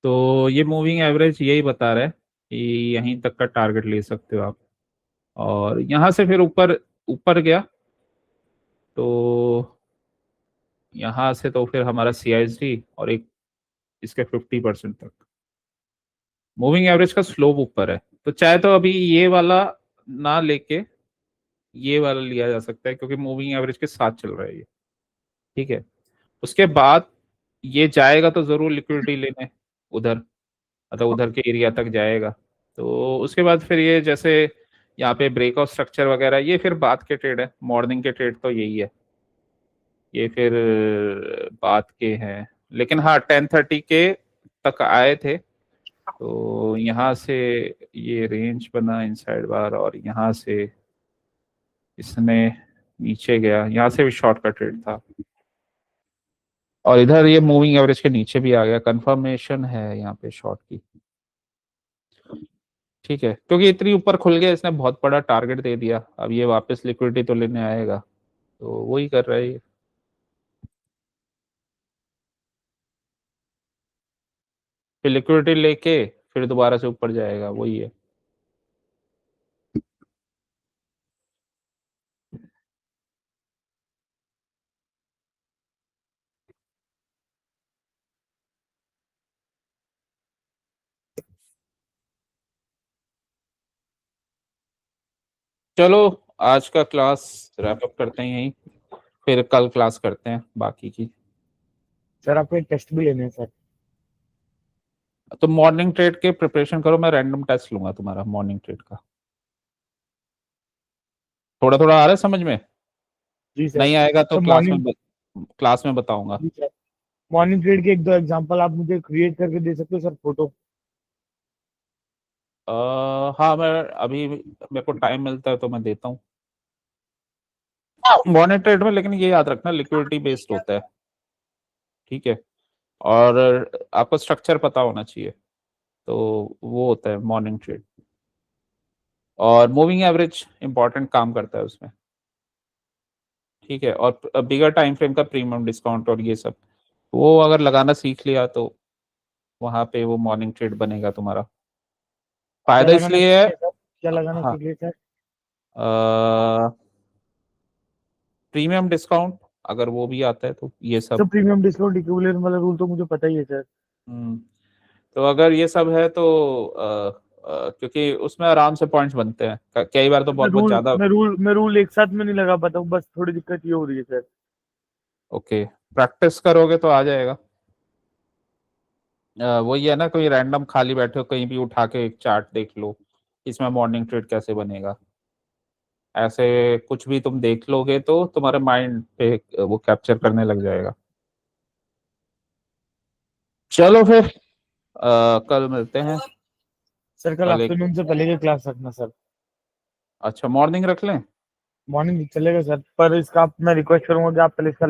तो ये मूविंग एवरेज यही बता रहा है कि यहीं तक का टारगेट ले सकते हो आप, और यहाँ से फिर ऊपर ऊपर गया, तो यहाँ से तो फिर हमारा सीआईएसडी और एक इसके 50% तक मूविंग एवरेज का स्लोप ऊपर है। तो चाहे तो अभी ये वाला ना लेके ये वाला लिया जा सकता है, क्योंकि मूविंग एवरेज के साथ चल रहा है ये, ठीक है। उसके बाद ये जाएगा तो जरूर लिक्विडिटी लेने उधर, मतलब उधर के एरिया तक जाएगा। तो उसके बाद फिर ये जैसे यहाँ पे ब्रेकआउट स्ट्रक्चर वगैरह, ये फिर बाद के ट्रेड है, मॉर्निंग के ट्रेड तो यही है, ये फिर बाद के हैं। लेकिन हाँ 10:30 के तक आए थे, तो यहाँ से ये रेंज बना इनसाइड बार, और यहाँ से इसने नीचे गया, यहाँ से भी शॉर्ट का ट्रेड था, और इधर ये मूविंग एवरेज के नीचे भी आ गया, कंफर्मेशन है यहाँ पे शॉर्ट की, ठीक है। क्योंकि इतनी ऊपर खुल गया, इसने बहुत बड़ा टारगेट दे दिया, अब ये वापस लिक्विडिटी तो लेने आएगा, तो वही कर रहा है ये। फिर लिक्विडिटी लेके फिर दोबारा से ऊपर जाएगा, वही है। चलो आज का क्लास रैप अप करते हैं यहीं, फिर कल क्लास करते हैं बाकी की। सर आपको एक टेस्ट भी लेने हैं सर। तो मॉर्निंग ट्रेड के प्रिपरेशन करो, मैं रैंडम टेस्ट लूंगा तुम्हारा मॉर्निंग ट्रेड का। थोड़ा थोड़ा आ रहा है समझ में? जी सर। नहीं आएगा तो सर मॉर्निंग। क्लास में बताऊंगा। जी सर। मॉर्निंग ट्रेड के एक दो एग्जांपल आप मुझे क्रिएट करके दे सकते हो सर, फोटो? हाँ मैं अभी, मेरे को टाइम मिलता है तो मैं देता हूँ मॉर्निंग ट्रेड में, लेकिन ये याद रखना लिक्विडिटी बेस्ड होता है, ठीक है। और आपको स्ट्रक्चर पता होना चाहिए, तो वो होता है मॉर्निंग ट्रेड। और मूविंग एवरेज इंपॉर्टेंट काम करता है उसमें, ठीक है। और बिगर टाइम फ्रेम का प्रीमियम डिस्काउंट और ये सब, वो अगर लगाना सीख लिया तो वहां पे वो मॉर्निंग ट्रेड बनेगा तुम्हारा। क्या फायदा लगाना इसलिए है, सीख लिया सर? क्या लगाना हाँ, सीख लिया सर? प्रीमियम डिस्काउंट अगर वो भी आता है तो ये सर सब। प्रीमियम डिस्काउंट इक्विवेलेंट वाला रूल तो मुझे पता ही है सर। हम्म, तो अगर ये सब है तो क्योंकि उसमें आराम से पॉइंट्स बनते हैं, कई बार तो मैं बहुत बहुत रूल ज्यादा। मैं रूल एक साथ में नहीं लगा पाता हूँ, बस थोड़ी दिक्कत ये हो रही है सर। ओके, प्रैक्टिस करोगे तो आ जाएगा। वही है ना, कोई रैंडम खाली बैठे हो कहीं भी उठा के एक चार्ट देख लो, इसमें मॉर्निंग ट्रेड कैसे बनेगा, ऐसे कुछ भी तुम देख लोगे तो तुम्हारे माइंड पे वो कैप्चर करने लग जाएगा। चलो फिर कल मिलते हैं। सर कल कल एक, आफ्टरनून से पहले की क्लास रखना सर। अच्छा मॉर्निंग रख लें। मॉर्निंग चलेगा सर, पर इसका मैं रिक्वेस्ट करूंगा कि आप पहले इसका